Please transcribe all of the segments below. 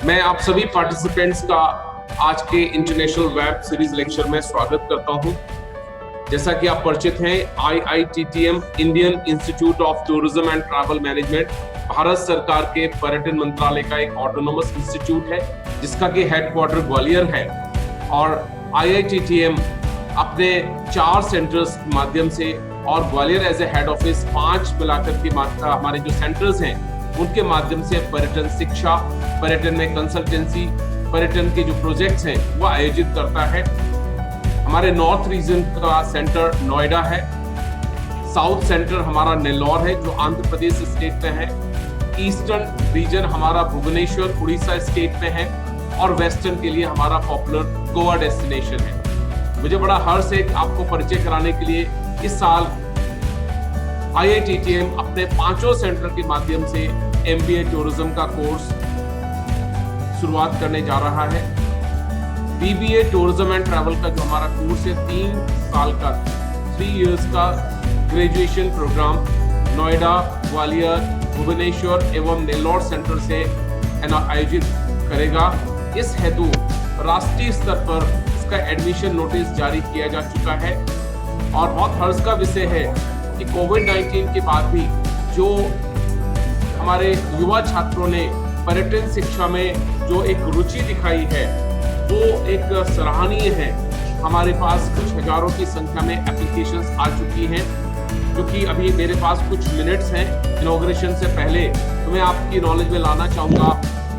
मैं आप सभी पार्टिसिपेंट्स का आज के इंटरनेशनल वेब सीरीज लेक्चर में स्वागत करता हूं। जैसा कि आप परिचित हैं, IITTM Indian institute of tourism and travel management Bharat सरकार के पर्यटन मंत्रालय का एक ऑटोनोमस इंस्टीट्यूट है, जिसका कि हेडक्वार्टर ग्वालियर है। और IITTM अपने 4 सेंटर्स के माध्यम से और Gwalior as a head office 5 मिलाकर के हमारे जो सेंटर्स हैं उनके माध्यम से पर्यटन शिक्षा, पर्यटन में कंसल्टेंसी, पर्यटन के जो प्रोजेक्ट्स हैं वो आयोजित करता है। हमारे नॉर्थ रीजन का सेंटर नोएडा है, साउथ सेंटर हमारा नेल्लौर है जो आंध्र प्रदेश स्टेट में है, ईस्टर्न रीजन हमारा भुवनेश्वर उड़ीसा स्टेट में है और वेस्टर्न के लिए हमारा पॉपुलर गोवा डेस्टिनेशन है। मुझे बड़ा हर्ष है आपको परिचय कराने के लिए इस साल IITTM अपने 5 सेंटर के माध्यम से MBA टूरिज्म का कोर्स शुरुआत करने जा रहा है। BBA टूरिज्म एंड ट्रैवल का जो हमारा कोर्स है 3 साल का 3 इयर्स का ग्रेजुएशन प्रोग्राम नोएडा, ग्वालियर, भुवनेश्वर एवं नेल्लौर सेंटर से आयोजित करेगा। इस हेतु राष्ट्रीय स्तर पर इसका एडमिशन नोटिस जारी किया जा चुका है और बहुत हर्ष का विषय है कि कोविड-19 के बाद भी जो हमारे युवा छात्रों ने पर्यटन शिक्षा में जो एक रुचि दिखाई है वो एक सराहनीय है। हमारे पास कुछ हजारों की संख्या में एप्लीकेशंस आ चुकी हैं, क्योंकि अभी मेरे पास कुछ मिनट्स हैं इनॉग्रेशन से पहले, तो मैं आपकी नॉलेज में लाना चाहूँगा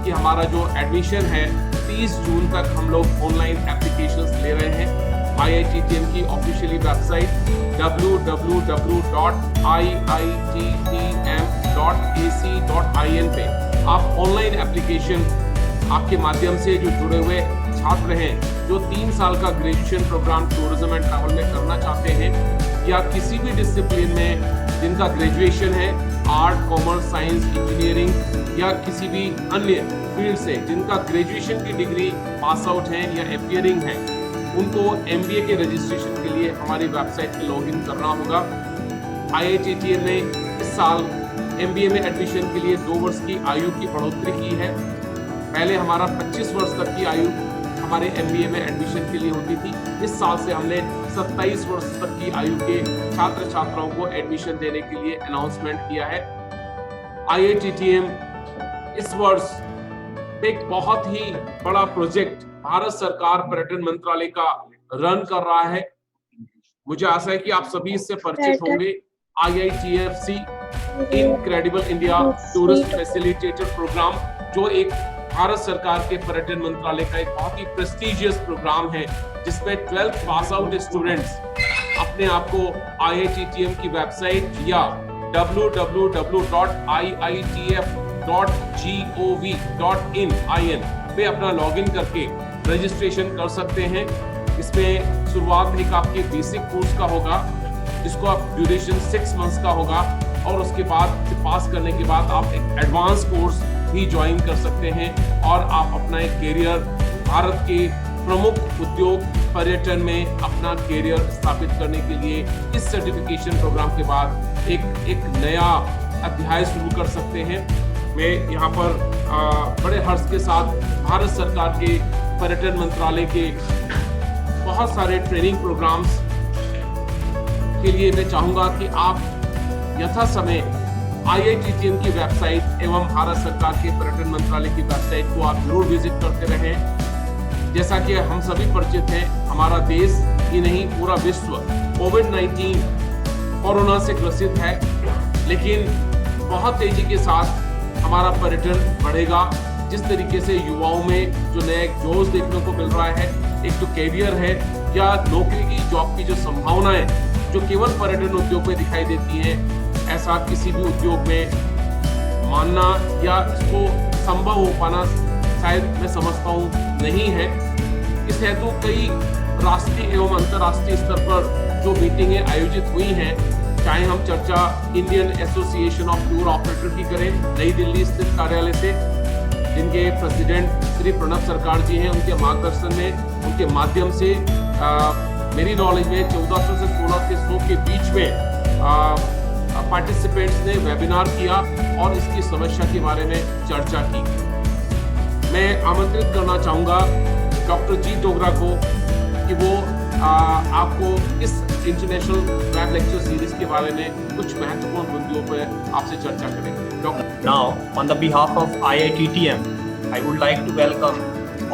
कि हमारा जो एडमिशन है 30 जून तक हम लोग ऑनलाइन एप्लीकेशंस ले रहे हैं। IITTM की ऑफिशियली वेबसाइट www.iittm.ac.in पे आप ऑनलाइन एप्लीकेशन आपके माध्यम से जो जुड़े हुए छात्र हैं जो 3 साल का graduation programme tourism and travel में करना चाहते हैं या किसी भी डिसिप्लिन में जिनका ग्रेजुएशन है, आर्ट, कॉमर्स, साइंस, इंजीनियरिंग या किसी भी अन्य फील्ड से जिनका ग्रेजुएशन की डिग्री पास आउट है या अपियरिंग है, उनको MBA के रजिस्ट्रेशन के लिए हमारी वेबसाइट पे लॉगिन करना होगा। IITTM ने इस साल MBA में एडमिशन के लिए 2 वर्ष की आयु की बढ़ोतरी की है। पहले हमारा 25 वर्ष तक की आयु हमारे MBA में एडमिशन के लिए होती थी। इस साल से हमने 27 वर्ष तक की आयु के छात्र छात्राओं को एडमिशन देने के लिए अनाउंसमेंट किया है। IITTM इस वर्ष एक बहुत ही बड़ा प्रोजेक्ट भारत सरकार पर्यटन मंत्रालय का रन कर रहा है। मुझे आशा है कि आप सभी इससे परिचित होंगे। IITFC incredible India tourist facilitator programme, जो एक भारत सरकार के पर्यटन मंत्रालय का एक बहुत ही प्रेस्टिजियस प्रोग्राम है, जिसमें 12th पास आउट स्टूडेंट्स अपने आप को IITTM की वेबसाइट या www.iitf.gov.in पे अपना लॉगिन करके रजिस्ट्रेशन कर सकते हैं। इसमें शुरुआत एक आपके बेसिक कोर्स का होगा, जिसको आप ड्यूरेशन 6 मंथ्स का होगा, और उसके बाद पास करने के बाद आप एक एडवांस कोर्स भी ज्वाइन कर सकते हैं और आप अपना एक कैरियर भारत के प्रमुख उद्योग पर्यटन में अपना कैरियर स्थापित करने के लिए इस सर्टिफिकेशन प्रोग्राम के बाद एक नया अध्याय शुरू कर सकते हैं। मैं यहाँ पर बड़े हर्ष के साथ भारत सरकार के पर्यटन मंत्रालय के बहुत सारे ट्रेनिंग प्रोग्राम्स के लिए मैं चाहूँगा कि आप यथा समय IITTM की वेबसाइट एवं भारत सरकार के पर्यटन मंत्रालय की वेबसाइट को आप जरूर विजिट करते रहें। जैसा कि हम सभी परिचित हैं, हमारा देश ही नहीं पूरा विश्व कोविड-19 कोरोना से ग्रसित है, लेकिन बहुत तेजी के साथ हमारा पर्यटन बढ़ेगा। जिस तरीके से युवाओं में जो नया एक जोश देखने को मिल रहा है, एक जो कैरियर है या नौकरी की जॉब की जो संभावनाएं जो केवल पर्यटन उद्योग में दिखाई देती हैं, ऐसा किसी भी उद्योग में मानना या इसको संभव हो पाना शायद मैं समझता हूँ नहीं है। इस हेतु कई राष्ट्रीय एवं अंतर्राष्ट्रीय स्तर पर जो मीटिंगें आयोजित हुई हैं, चाहे हम चर्चा Indian association of tour operator की करें नई दिल्ली स्थित कार्यालय से, जिनके प्रेसिडेंट श्री प्रणब सरकार जी हैं, उनके मार्गदर्शन में, उनके माध्यम से मेरी नॉलेज में 1400 से 1600 के बीच में पार्टिसिपेंट्स ने वेबिनार किया और इसकी समस्या के बारे में चर्चा की। मैं आमंत्रित करना चाहूँगा डॉक्टर जी डोगरा को कि वो आपको इस इंटरनेशनल वेब लेक्चर सीरीज के बारे में कुछ महत्वपूर्ण बिंदुओं पर आपसे चर्चा करेंगे। Now, on the behalf of IITTM, I would like to welcome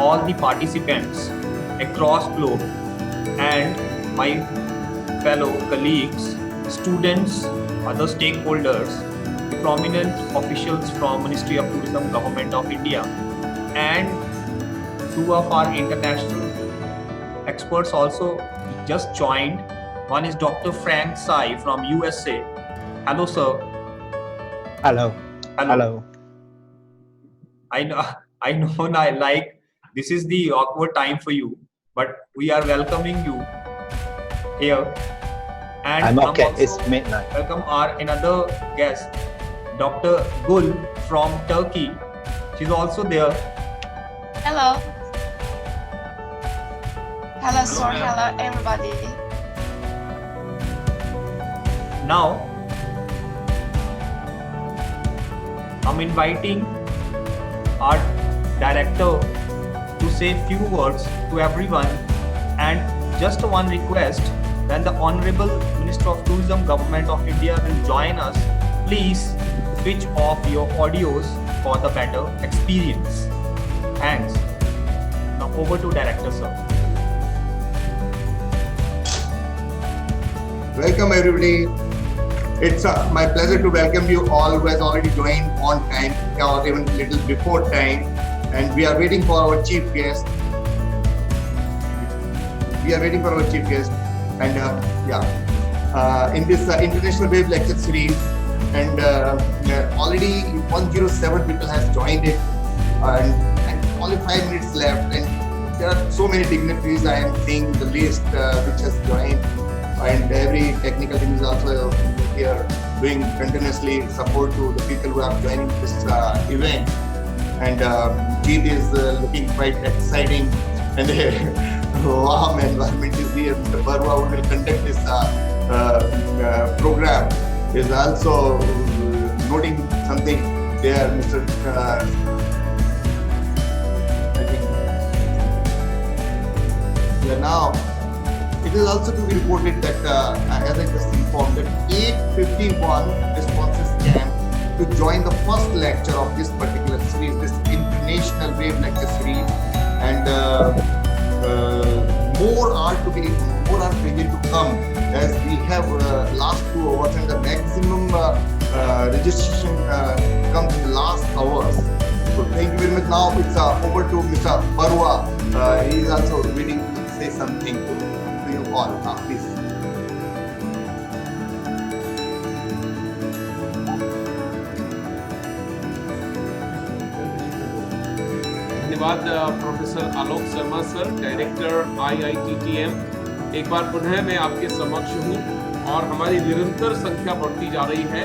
all the participants across globe and my fellow colleagues, students, other stakeholders, prominent officials from Ministry of Tourism, Government of India, and two of our international experts also just joined. One is Dr. Frank Tsai from USA. Hello, sir. Hello. Hello. I know, like this is the awkward time for you, but we are welcoming you here. And I'm okay. also It's midnight. welcome our another guest, Dr. Gul from Turkey. She's also there. Hello. Hello, sir. ma'am. Hello, everybody. Now, I'm inviting our director to say few words to everyone, and just one request: when the Honorable Minister of Tourism, Government of India will join us, please switch off your audios for the better experience. Thanks. Now over to director, sir. Welcome everybody. It's my pleasure to welcome you all who has already joined on time or even little before time, and we are waiting for our chief guest. And in this international wave lecture series, and already 107 people has joined it, and only 5 minutes left, and there are so many dignitaries. I am seeing the list which has joined, and every technical team is also here doing continuously support to the people who are joining this event. And Jeet is looking quite exciting, and warm environment is here. Mr. Barwa, who will conduct this program, is also noting something there. Mr. I think now. It is also to be reported that, as I just informed, that 851 responses came to join the first lecture of this particular series, this international wave lecture series, and more are ready to come, as we have last 2 hours, and the maximum registration comes in the last hours. So thank you very much. Now it's over to Mr. Barwa. He is also waiting to say something to you all. Please. धन्यवाद professor Alok Sharma sir, director IITTM। एक बार पुनः मैं आपके समक्ष हूँ और हमारी निरंतर संख्या बढ़ती जा रही है।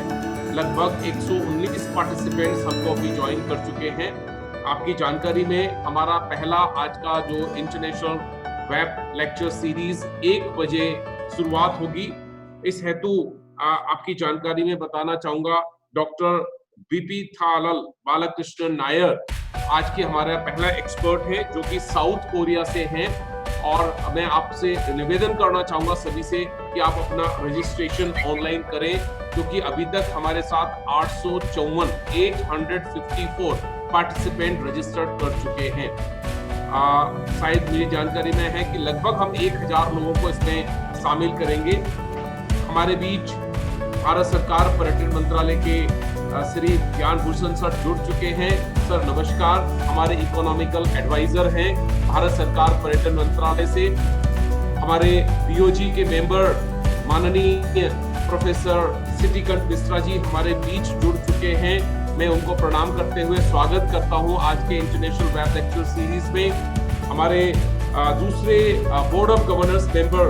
लगभग 119 पार्टिसिपेंट्स हमको अभी ज्वाइन कर चुके हैं। आपकी जानकारी में हमारा पहला आज का जो इंटरनेशनल वेब लेक्चर सीरीज 1 बजे शुरुआत होगी। इस हेतु आपकी जानकारी में बताना चाहूंगा, डॉक्टर बीपी थालल बालकृष्णन नायर आज के हमारा पहला एक्सपर्ट है, जो कि साउथ कोरिया से हैं। और मैं आपसे निवेदन करना चाहूंगा सभी से कि आप अपना रजिस्ट्रेशन ऑनलाइन करें, क्योंकि अभी तक हमारे साथ 854 पार्टिसिपेंट रजिस्टर्ड कर चुके हैं। शायद मेरी जानकारी में है कि लगभग हम 1000 लोगों को इसमें शामिल करेंगे। हमारे बीच भारत सरकार पर्यटन मंत्रालय के श्री ज्ञान भूषण सर जुड़ चुके हैं। सर नमस्कार। हमारे इकोनॉमिकल एडवाइजर हैं भारत सरकार पर्यटन मंत्रालय से। हमारे बीओजी के मेंबर माननीय प्रोफेसर सिटीकंठ मिश्रा जी हमारे बीच जुड़ चुके हैं। मैं उनको प्रणाम करते हुए स्वागत करता हूं आज के इंटरनेशनल वेब लेक्चर सीरीज में। हमारे दूसरे board of governors member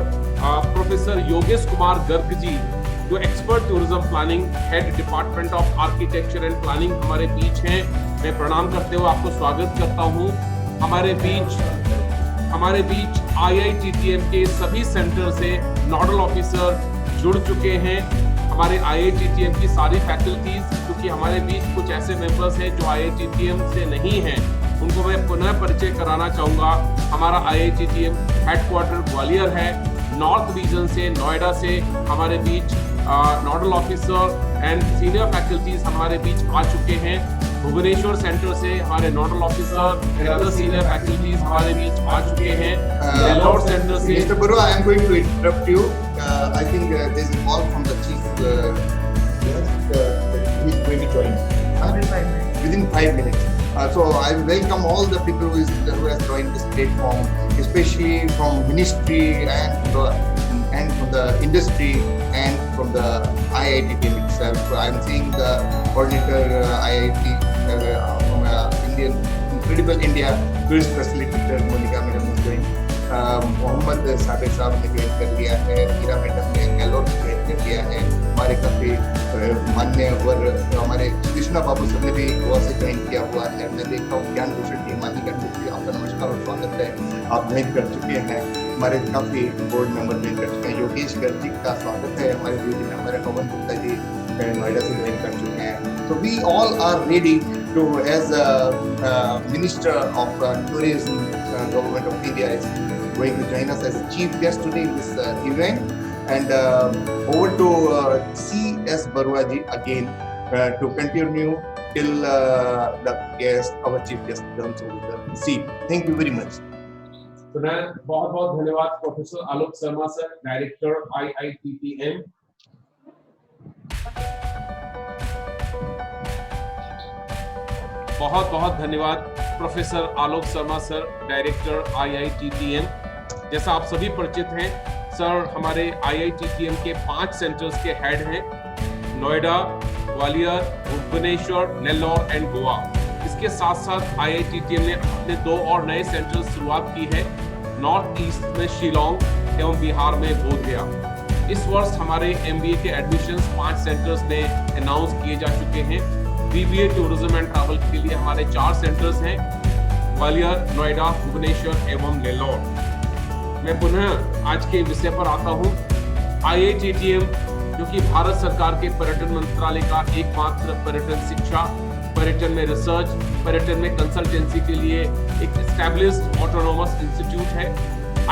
professor Yogesh Kumar Garg ji, जो expert tourism planning head department of architecture and planning हमारे बीच हैं। मैं प्रणाम करते हुए आपको स्वागत करता हूं। हमारे बीच IITTM के सभी सेंटर से नोडल ऑफिसर जुड़ चुके हैं। हमारे IITTM की सारी फैकल्टीज, क्योंकि हमारे बीच कुछ ऐसे मेंबर्स हैं जो IITTM से नहीं हैं, उनको मैं पुनः परिचय कराना चाहूंगा। हमारा IITTM हेडक्वार्टर ग्वालियर है। नॉर्थ रीजन से, नोएडा से हमारे बीच nodal officer and senior faculties हमारे बीच आ चुके हैं। भुवनेश्वर सेंटर से हमारे nodal officer and other senior faculties हमारे बीच आ चुके हैं। नेल्लोर सेंटर से Mr. Barua, I am going to interrupt you. I think there is a call from the chief. He is going to join. Within 5 minutes. So I welcome all the people who has joined this platform, especially from ministry and from the industry and from the IIT team itself. I am seeing the coordinator IIT from Indian Incredible India tourist facilitator Monica madam has joined. Mohammed Sabir साहब ने join कर लिया है। Meera madam ने Nellore join कर लिया है। हमारे काफी मान्यवर हमारे कृष्णा बाबू सर ने भी गोवा से ज्वाइन किया हुआ है। मैं देखता हूँ ज्ञान भूषण जी, मानी ज्ञान भूषण, आपका नमस्कार और स्वागत है। आप ज्वाइन कर चुके हैं। हमारे काफी बोर्ड मेंबर ज्वाइन कर चुके हैं। योगेश गर्ग जी का स्वागत है। हमारे ड्यूटी मेंबर है पवन गुप्ता जी नोएडा से ज्वाइन कर चुके हैं। So we all are ready to, as Minister of Tourism, Government of India is going to join us as a chief guest today in this event. And over to C.S. Barua ji again to continue till the guest, our chief guest comes over the seat. Thank you very much. पुनः बहुत बहुत धन्यवाद professor Alok Sharma sir, director IITTM। बहुत बहुत धन्यवाद professor Alok Sharma sir, director IITTM। जैसा आप सभी परिचित हैं, सर हमारे IITTM के 5 सेंटर्स के हेड हैं, नोएडा, ग्वालियर, भुवनेश्वर, नेल्लोर एंड गोवा। इसके साथ साथ IITTM ने अपने 2 और नए सेंटर्स शुरुआत की है, नॉर्थ ईस्ट में शिलोंग एवं बिहार में बोधगया। इस वर्ष हमारे MBA के एडमिशंस 5 सेंटर्स में अनाउंस किए जा चुके हैं। BBA टूरिज्म एंड ट्रैवल के लिए हमारे 4 सेंटर्स हैं, ग्वालियर, नोएडा, भुवनेश्वर एवं नेल्लोर। मैं पुनः आज के विषय पर आता हूँ। IITTM जो कि भारत सरकार के पर्यटन मंत्रालय का एकमात्र पर्यटन शिक्षा, पर्यटन में रिसर्च, पर्यटन में कंसल्टेंसी के लिए एक एस्टैब्लिश्ड ऑटोनोमस इंस्टीट्यूट है।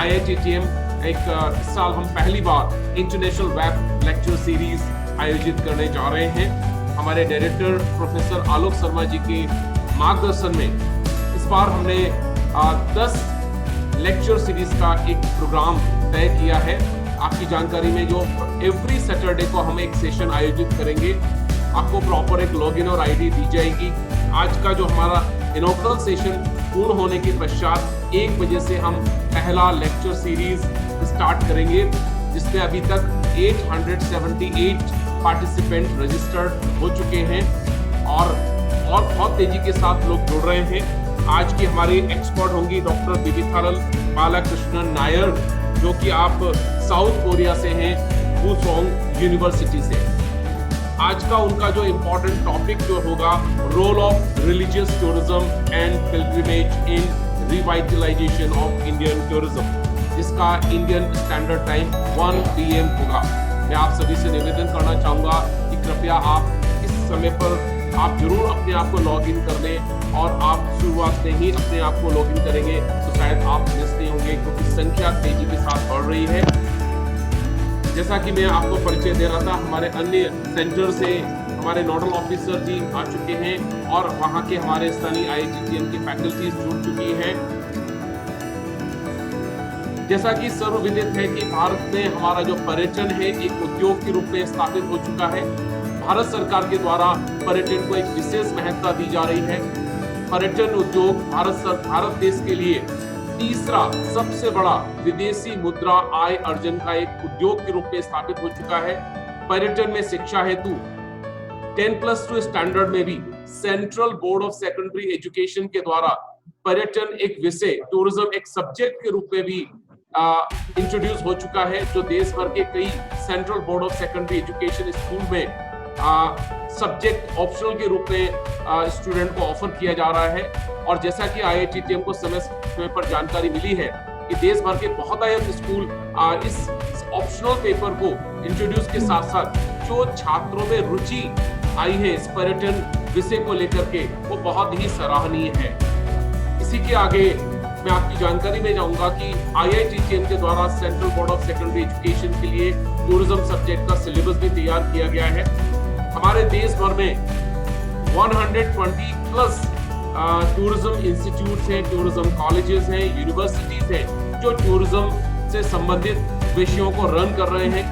IITTM इस साल हम पहली बार इंटरनेशनल वेब लेक्चर सीरीज आयोजित करने जा रहे हैं। हमारे डायरेक्टर प्रोफेसर आलोक शर्मा जी के मार्गदर्शन में इस बार हमने 10 लेक्चर सीरीज का एक प्रोग्राम तय किया है। आपकी जानकारी में जो एवरी सैटरडे को हम एक सेशन आयोजित करेंगे, आपको प्रॉपर एक लॉगिन और आईडी दी जाएगी। आज का जो हमारा इनॉग्रल सेशन पूर्ण होने के पश्चात 1 बजे से हम पहला लेक्चर सीरीज स्टार्ट करेंगे, जिसमें अभी तक 878 पार्टिसिपेंट रजिस्टर्ड हो चुके हैं और बहुत तेजी के साथ लोग जुड़ रहे हैं। आज की हमारी एक्सपर्ट होंगी डॉक्टर बिबिथारल बालाकृष्णन नायर, जो कि आप साउथ कोरिया से हैं, वुसोंग यूनिवर्सिटी से। आज का उनका जो इम्पोर्टेंट टॉपिक जो होगा, role of religious tourism and pilgrimage in revitalisation of Indian tourism, जिसका इंडियन स्टैंडर्ड टाइम 1 PM होगा। मैं आप सभी से निवेदन करना चाहूंगा कि कृपया आप इस समय पर आप जरूर अपने आप को लॉग इन कर लें, और आप शुरुआत से ही अपने आप को लॉग इन करेंगे तो शायद आप मिस नहीं होंगे, क्योंकि संख्या तेजी के साथ बढ़ रही है। जैसा कि मैं आपको परिचय दे रहा था, हमारे अन्य सेंटर से हमारे नोडल ऑफिसर जी आ चुके हैं और वहां के हमारे स्थानीय IITTM की फैकल्टीज जुड़ चुकी हैं। जैसा कि सर्वविदित है कि भारत में हमारा जो पर्यटन है एक उद्योग के रूप में स्थापित हो चुका है। भारत सरकार के द्वारा पर्यटन को एक विशेष महत्ता दी जा रही है। पर्यटन उद्योग भारत देश के लिए तीसरा सबसे बड़ा विदेशी मुद्रा आय अर्जन का एक उद्योग के रूप में स्थापित हो चुका है। पर्यटन में शिक्षा हेतु 10+2 स्टैंडर्ड में भी central board of secondary education के द्वारा पर्यटन एक विषय, टूरिज्म एक सब्जेक्ट के रूप में भी इंट्रोड्यूस हो चुका है, जो देश भर के कई central board of secondary education school में सब्जेक्ट ऑप्शनल के रूप में स्टूडेंट को ऑफर किया जा रहा है। और जैसा कि IITTM को समय पर जानकारी मिली है कि देश भर के बहुतायत स्कूल इस ऑप्शनल पेपर को इंट्रोड्यूस के साथ साथ जो छात्रों में रुचि आई है इस पर्यटन विषय को लेकर के, वो बहुत ही सराहनीय है। इसी के आगे मैं आपकी जानकारी में जाऊंगा कि IITTM के द्वारा central board of secondary education के लिए टूरिज्म सब्जेक्ट का सिलेबस भी तैयार किया गया है। हमारे देश भर में 120 प्लस टूरिज्म इंस्टीट्यूट्स हैं, टूरिज्म कॉलेजेस हैं, यूनिवर्सिटीज हैं जो टूरिज्म से संबंधित विषयों को रन कर रहे हैं।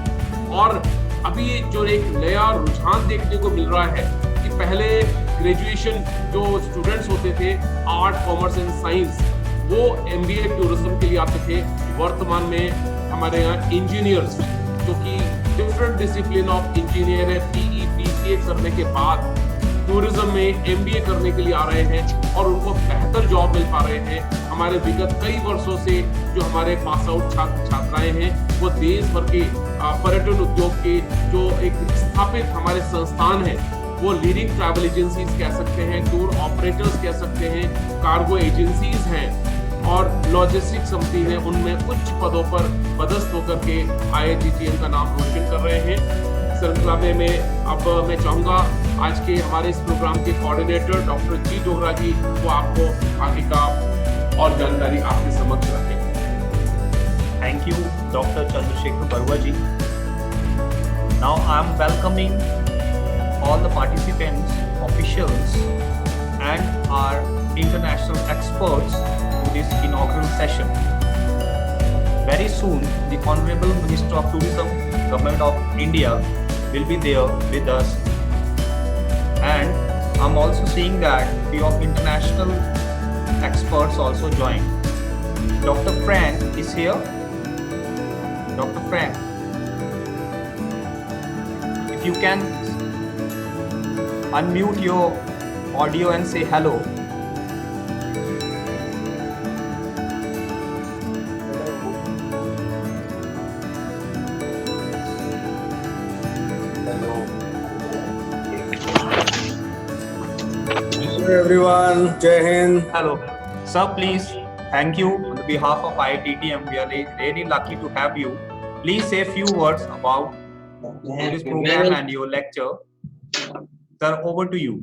और अभी जो एक नया रुझान देखने को मिल रहा है कि पहले ग्रेजुएशन जो स्टूडेंट्स होते थे आर्ट, कॉमर्स एंड साइंस, वो MBA टूरिज्म के लिए आते थे। वर्तमान में हमारे यहाँ इंजीनियर्स जो कि डिफरेंट डिसिप्लिन ऑफ इंजीनियर है, PE, PCA करने के बाद टूरिज्म में MBA करने के लिए आ रहे हैं और उनको बेहतर जॉब मिल पा रहे हैं। हमारे विगत कई वर्षों से जो हमारे पास आउट छात्र छात्राएं हैं वो देश भर के पर्यटन उद्योग के जो एक स्थापित हमारे संस्थान हैं, वो लीडिंग ट्रैवल एजेंसीज कह सकते हैं, टूर ऑपरेटर्स कह सकते हैं, कार्गो एजेंसीज हैं और लॉजिस्टिक समिति है, उनमें उच्च पदों पर पदस्थ होकर के IITTM का नाम रोशन कर रहे हैं। श्रृंखला में अब मैं चाहूंगा आज के हमारे इस प्रोग्राम के कोऑर्डिनेटर डॉक्टर जी डोगरा जी वो आपको आगे का और जानकारी आपके समक्ष रखें। Thank you, Dr. Chandrasekhar Barua ji. Now I am welcoming all the participants, officials, and our international experts to this inaugural session. Very soon, the Honorable Minister of Tourism, Government of India, will be there with us. And I'm also seeing that few of international experts also joined. Dr. Frank is here. Dr. Frank, if you can unmute your audio and say hello. Hello everyone, Jai Hind. Hello. Sir, please, thank you on the behalf of IITTM. We are really lucky to have you. Please say a few words about this program and your lecture. Sir, over to you.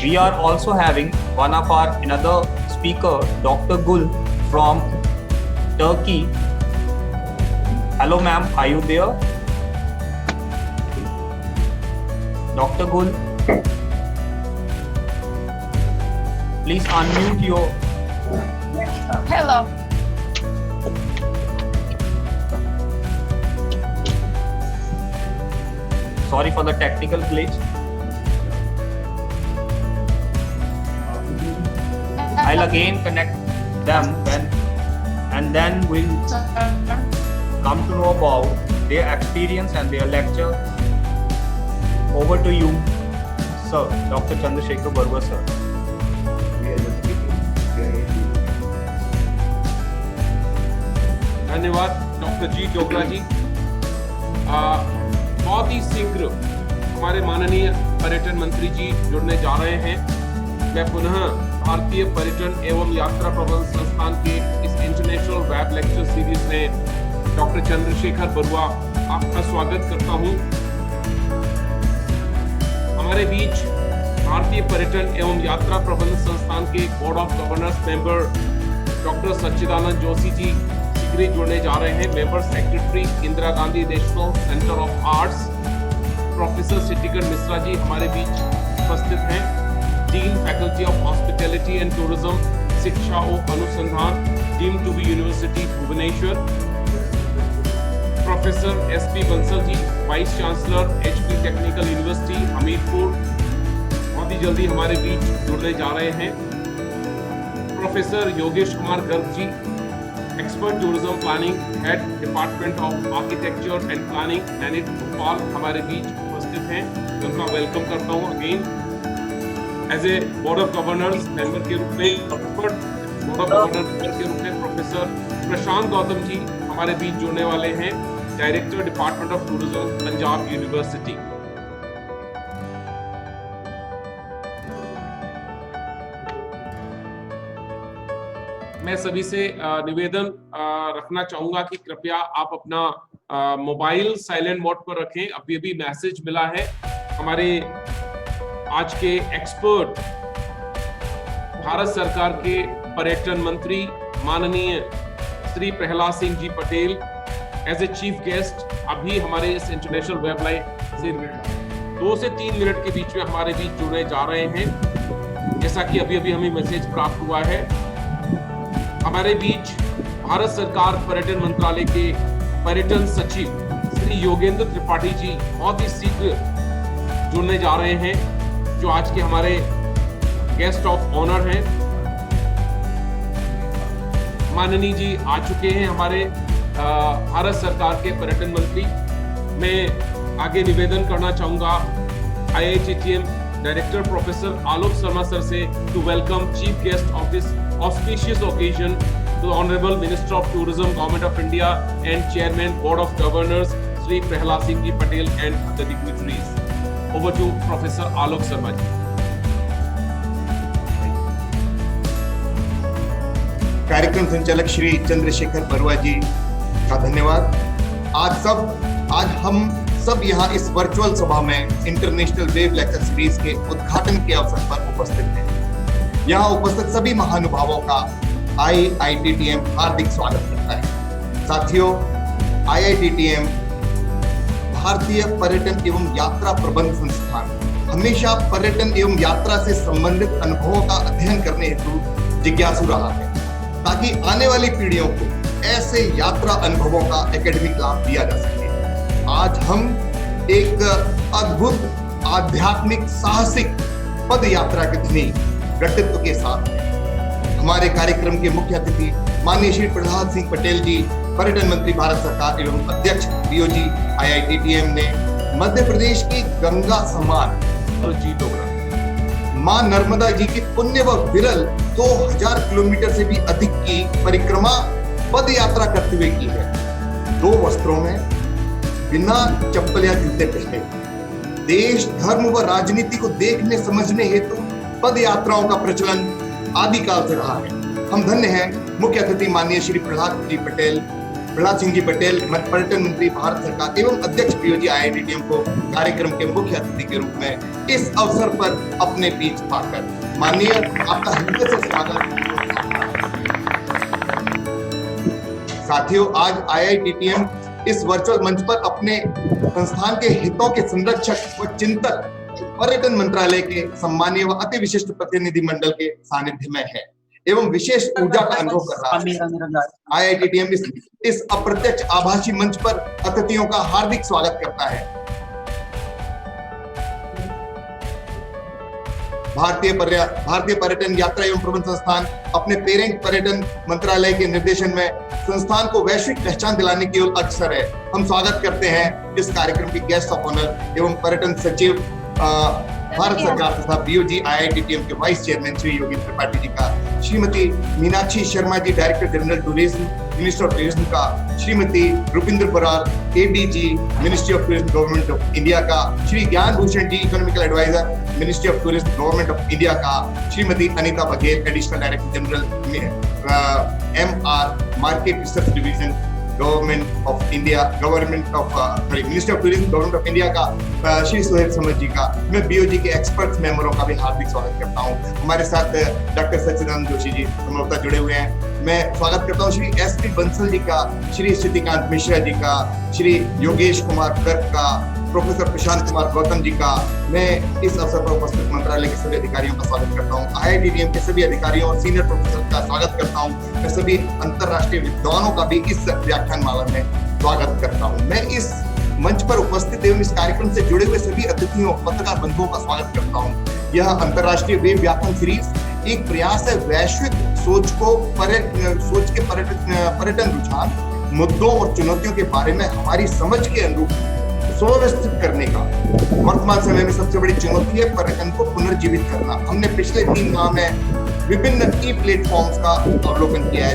We are also having one of our another speaker, Dr. Gul from Turkey. Hello ma'am, are you there? Dr. Gul, please unmute your. Hello. Sorry for the technical glitch. I'll again connect them and then we'll come to know about their experience and their lecture. Over to you, sir, Dr. Chandrasekhar Barua, sir. धन्यवाद doctor G Dogra जी। बहुत ही शीघ्र हमारे माननीय पर्यटन मंत्री जी जुड़ने जा रहे हैं। मैं पुनः भारतीय पर्यटन एवं यात्रा प्रबंधन संस्थान के इस इंटरनेशनल वेब लेक्चर सीरीज में डॉक्टर चंद्रशेखर बरुआ आपका स्वागत करता हूं। हमारे बीच भारतीय पर्यटन एवं यात्रा प्रबंधन संस्थान के board of governors member doctor Sachchidanand Joshi ji शीघ्र जुड़ने जा रहे हैं। Member secretary Indira Gandhi national centre of arts professor Siddhikar Mishra ji हमारे बीच उपस्थित हैं। Dean faculty of hospitality and tourism शिक्षा और अनुसंधान deemed to be university Bhubaneswar, professor SP Bansal ji vice chancellor HP technical university Hamirpur बहुत ही जल्दी हमारे बीच जुड़ने जा रहे हैं। Professor Yogesh Kumar Garg ji expert tourism planning head department of architecture and planning नैनीट भोपाल हमारे बीच उपस्थित हैं। उनका वेलकम करता हूँ again as a board of governors member के रूप में। बोर्ड ऑफ गवर्नर के रूप में प्रोफेसर प्रशांत गौतम जी हमारे बीच जुड़ने वाले हैं, director department of tourism, Punjab university. मैं सभी से निवेदन रखना चाहूंगा कि कृपया आप अपना मोबाइल साइलेंट मोड पर रखें। अभी अभी मैसेज मिला है हमारे आज के एक्सपर्ट भारत सरकार के पर्यटन मंत्री माननीय Shri Prahlad Singh ji Patel as a chief guest अभी हमारे इस इंटरनेशनल वेब लाइव से 2 से 3 मिनट के बीच में हमारे बीच जुड़े जा रहे हैं। जैसा कि अभी अभी हमें मैसेज प्राप्त हुआ है, हमारे बीच भारत सरकार पर्यटन मंत्रालय के पर्यटन सचिव श्री योगेंद्र त्रिपाठी जी बहुत ही शीघ्र जुड़ने जा रहे हैं, जो आज के हमारे गेस्ट ऑफ ऑनर हैं। माननीय जी आ चुके हैं हमारे भारत सरकार के पर्यटन मंत्री। मैं आगे निवेदन करना चाहूंगा IITTM director professor Alok Sharma sir से to welcome chief guest of this auspicious occasion to the Honorable Minister of Tourism, Government of India and Chairman Board of Governors Shri Prahlad Singh Ji Patel and other dignitaries. Over to Professor Alok Sharma ji. कार्यक्रम संचालक श्री चंद्रशेखर बरुआ जी का धन्यवाद। आज हम सब यहाँ इस virtual सभा में इंटरनेशनल वेव लेक्चर सीरीज के उद्घाटन के अवसर पर उपस्थित हैं। यहाँ उपस्थित सभी महानुभावों का IITTM हार्दिक स्वागत करता है। साथियों, IITTM भारतीय पर्यटन एवं यात्रा प्रबंध संस्थान हमेशा पर्यटन एवं यात्रा से संबंधित अनुभवों का अध्ययन करने हेतु जिज्ञासु रहा है, ताकि आने वाली पीढ़ियों को ऐसे यात्रा अनुभवों का एकेडमिक लाभ दिया जा सके। आज हम एक अद्भुत आध्यात्मिक साहसिक पद यात्रा के धनी व्यक्तित्व के साथ हमारे कार्यक्रम के मुख्य अतिथि माननीय श्री प्रहलाद सिंह पटेल जी, पर्यटन मंत्री भारत सरकार एवं अध्यक्ष BOG IITTM ने मध्य प्रदेश की गंगा समान जी डोगरा मां नर्मदा जी की पुण्य व विरल 2000 किलोमीटर से भी अधिक की परिक्रमा पद यात्रा करते हुए की है। 2 वस्त्रों में बिना चप्पल या जूते पहने देश, धर्म व राजनीति को देखने समझने हेतु पद यात्राओं का प्रचलन आदिकाल से रहा है। हम धन्य हैं मुख्य अतिथि माननीय श्री प्रहलाद सिंह जी पटेल, पर्यटन मंत्री भारत सरकार एवं अध्यक्ष BOG IITTM को कार्यक्रम के मुख्य अतिथि के रूप में इस अवसर पर अपने बीच पाकर माननीय आपका हृदय से स्वागत। साथियों, आज IITTM इस वर्चुअल मंच पर अपने संस्थान के हितों के संरक्षक व चिंतक पर्यटन मंत्रालय के सम्मानीय व अति विशिष्ट प्रतिनिधि मंडल के सानिध्य में है एवं विशेष ऊर्जा का अनुभव कर रहा है। IITTM इस अप्रत्यक्ष आभासी मंच पर अतिथियों का हार्दिक स्वागत करता है। भारतीय पर्यटन यात्रा एवं प्रबंध संस्थान अपने पेरेंट पर्यटन मंत्रालय के निर्देशन में संस्थान को वैश्विक पहचान दिलाने की ओर अग्रसर है। हम स्वागत करते हैं इस कार्यक्रम के गेस्ट ऑफ ऑनर एवं पर्यटन सचिव भारत सरकार तथा BOG IITTM के वाइस चेयरमैन श्री योगेंद्र त्रिपाठी जी का, Shrimati Meenakshi Sharma ji director general tourism, minister of tourism का, Shrimati Rupinder Brar ADG ministry of tourism government of India का, Shri Gyan Bhushan ji economical adviser ministry of tourism government of India का, Shrimati Anita Baghel additional director general MR market research division government of India, ministry of tourism government of India का, श्री सोहेल समद जी का। मैं BOG के expert मेंबरों का भी हार्दिक स्वागत करता हूं। हमारे साथ डॉक्टर सच्चिदानंद जोशी जी संभवतः जुड़े हुए हैं। मैं स्वागत करता हूं श्री SP बंसल जी का, श्री श्रुतिकांत मिश्रा जी का, श्री योगेश कुमार गर्ग का, प्रोफेसर प्रशांत कुमार गौतम जी का। मैं इस अवसर पर उपस्थित मंत्रालय के सभी अधिकारियों का स्वागत करता हूं। IITTM के सभी अधिकारियों और सीनियर प्रोफेसर का स्वागत करता हूं। मैं सभी अंतर्राष्ट्रीय विद्वानों का भी इस व्याख्यान माला में स्वागत करता हूं। मैं इस मंच पर उपस्थित एवं इस कार्यक्रम से जुड़े हुए सभी अतिथियों, पत्रकार बंधुओं का स्वागत करता हूं। यह अंतर्राष्ट्रीय वेब व्याख्यान सीरीज एक प्रयास है वैश्विक सोच के पर्यटन रुझान, मुद्दों और चुनौतियों के बारे में हमारी समझ के अनुरूप सुव्यवस्थित करने का। वर्तमान समय में सबसे बड़ी चुनौती है पर्यटन को पुनर्जीवित करना। हमने पिछले 3 माह में विभिन्न ई प्लेटफॉर्म्स का अवलोकन किया है,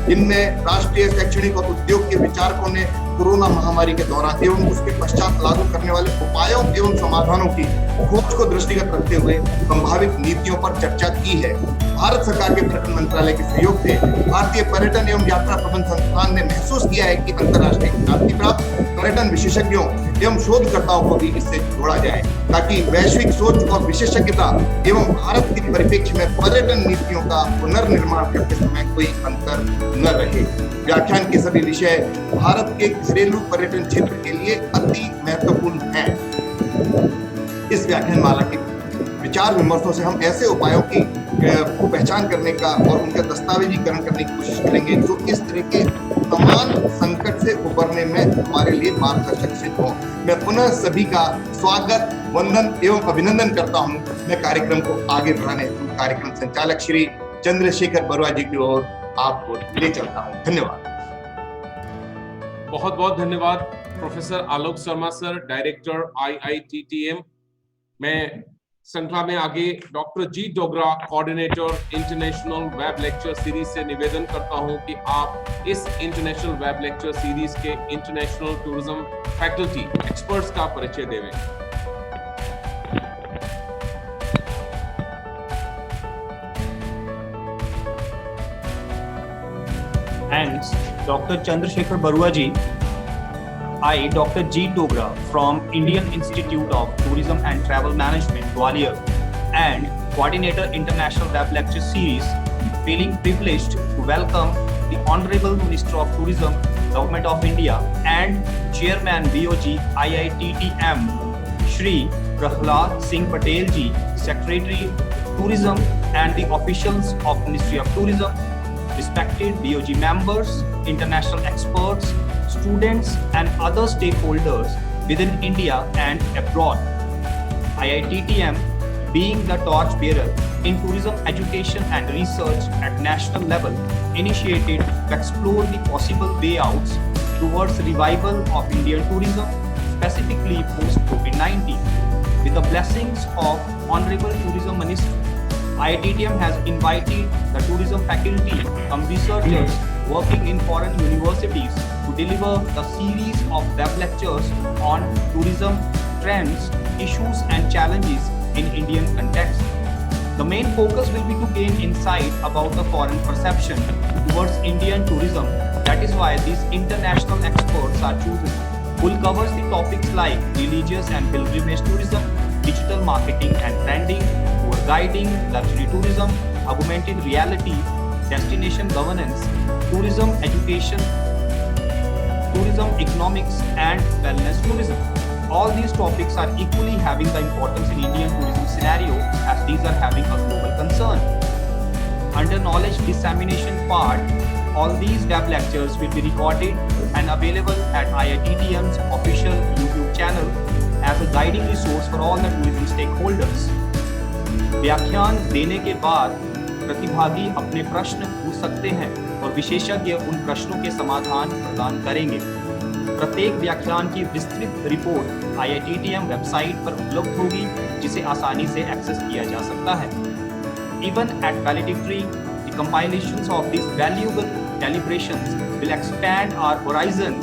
जिनमें राष्ट्रीय शैक्षणिक और उद्योग के विचारकों ने कोरोना महामारी के दौरान एवं उसके पश्चात लागू करने वाले उपायों एवं समाधानों की खोज को दृष्टिगत रखते हुए संभावित नीतियों पर चर्चा की है। भारत सरकार के पर्यटन मंत्रालय के सहयोग से भारतीय पर्यटन एवं यात्रा प्रबंध संस्थान ने महसूस किया है कि अंतर्राष्ट्रीय ख्याति प्राप्त पर्यटन विशेषज्ञों एवं शोधकर्ताओं को भी इससे जोड़ा जाए, ताकि वैश्विक सोच और विशेषज्ञता एवं भारत के परिप्रेक्ष्य में पर्यटन नीतियों का पुनर्निर्माण करते समय कोई अंतर न रहे। व्याख्यान के सभी विषय भारत के घरेलू पर्यटन क्षेत्र के लिए अति महत्वपूर्ण हैं। इस व्याख्यान माला के विचार विमर्शों से हम ऐसे उपायों को पहचान करने का और उनका दस्तावेजीकरण करने की कोशिश करेंगे जो इस तरह के समान संकट से उबरने में हमारे लिए मार्गदर्शक सिद्ध हों। मैं पुनः सभी का स्वागत, वंदन एवं अभिनंदन करता हूं। मैं कार्यक्रम को आगे बढ़ाने कार्यक्रम संचालक श्री चंद्रशेखर बरुआ जी की ओर आपको ले चलता हूं। धन्यवाद। बहुत बहुत धन्यवाद professor Alok Sharma sir, director IITTM। मैं श्रृंखला में आगे doctor G Dogra, coordinator international web lecture series से निवेदन करता हूं कि आप इस इंटरनेशनल वेब लेक्चर सीरीज के इंटरनेशनल टूरिज्म फैकल्टी एक्सपर्ट्स का परिचय देवें। Hence, Dr. Chandrasekhar Barua ji, I, Dr. G. Dogra from Indian Institute of Tourism and Travel Management, Gwalior, and Coordinator International Web Lecture Series, feeling privileged to welcome the Honorable Minister of Tourism, Government of India, and Chairman BOG IITTM, Shri Prahlad Singh Patel ji, Secretary Tourism, and the officials of Ministry of Tourism, respected BOG members, international experts, students and other stakeholders within India and abroad. IITTM, being the torchbearer in tourism education and research at national level, initiated to explore the possible way outs towards revival of Indian tourism, specifically post-COVID-19. With the blessings of Honorable Tourism Minister, IITTM has invited the tourism faculty and researchers working in foreign universities to deliver the series of web lectures on tourism trends, issues and challenges in Indian context. The main focus will be to gain insight about the foreign perception towards Indian tourism. That is why these international experts are chosen. Who covers the topics like religious and pilgrimage tourism, digital marketing and branding, tour guiding, luxury tourism, augmented reality, destination governance, tourism education, tourism economics and wellness tourism. All these topics are equally having the importance in Indian tourism scenario as these are having a global concern. Under knowledge dissemination part, all these web lectures will be recorded and available at IITTM's official YouTube channel as a guiding resource for all the tourism stakeholders. व्याख्यान देने के बाद प्रतिभागी अपने प्रश्न पूछ सकते हैं और विशेषज्ञ उन प्रश्नों के समाधान प्रदान करेंगे। प्रत्येक व्याख्यान की विस्तृत रिपोर्ट IITTM वेबसाइट पर उपलब्ध होगी, जिसे आसानी से एक्सेस किया जा सकता है। Even at valedictory, the compilations of these valuable deliberations will expand our horizon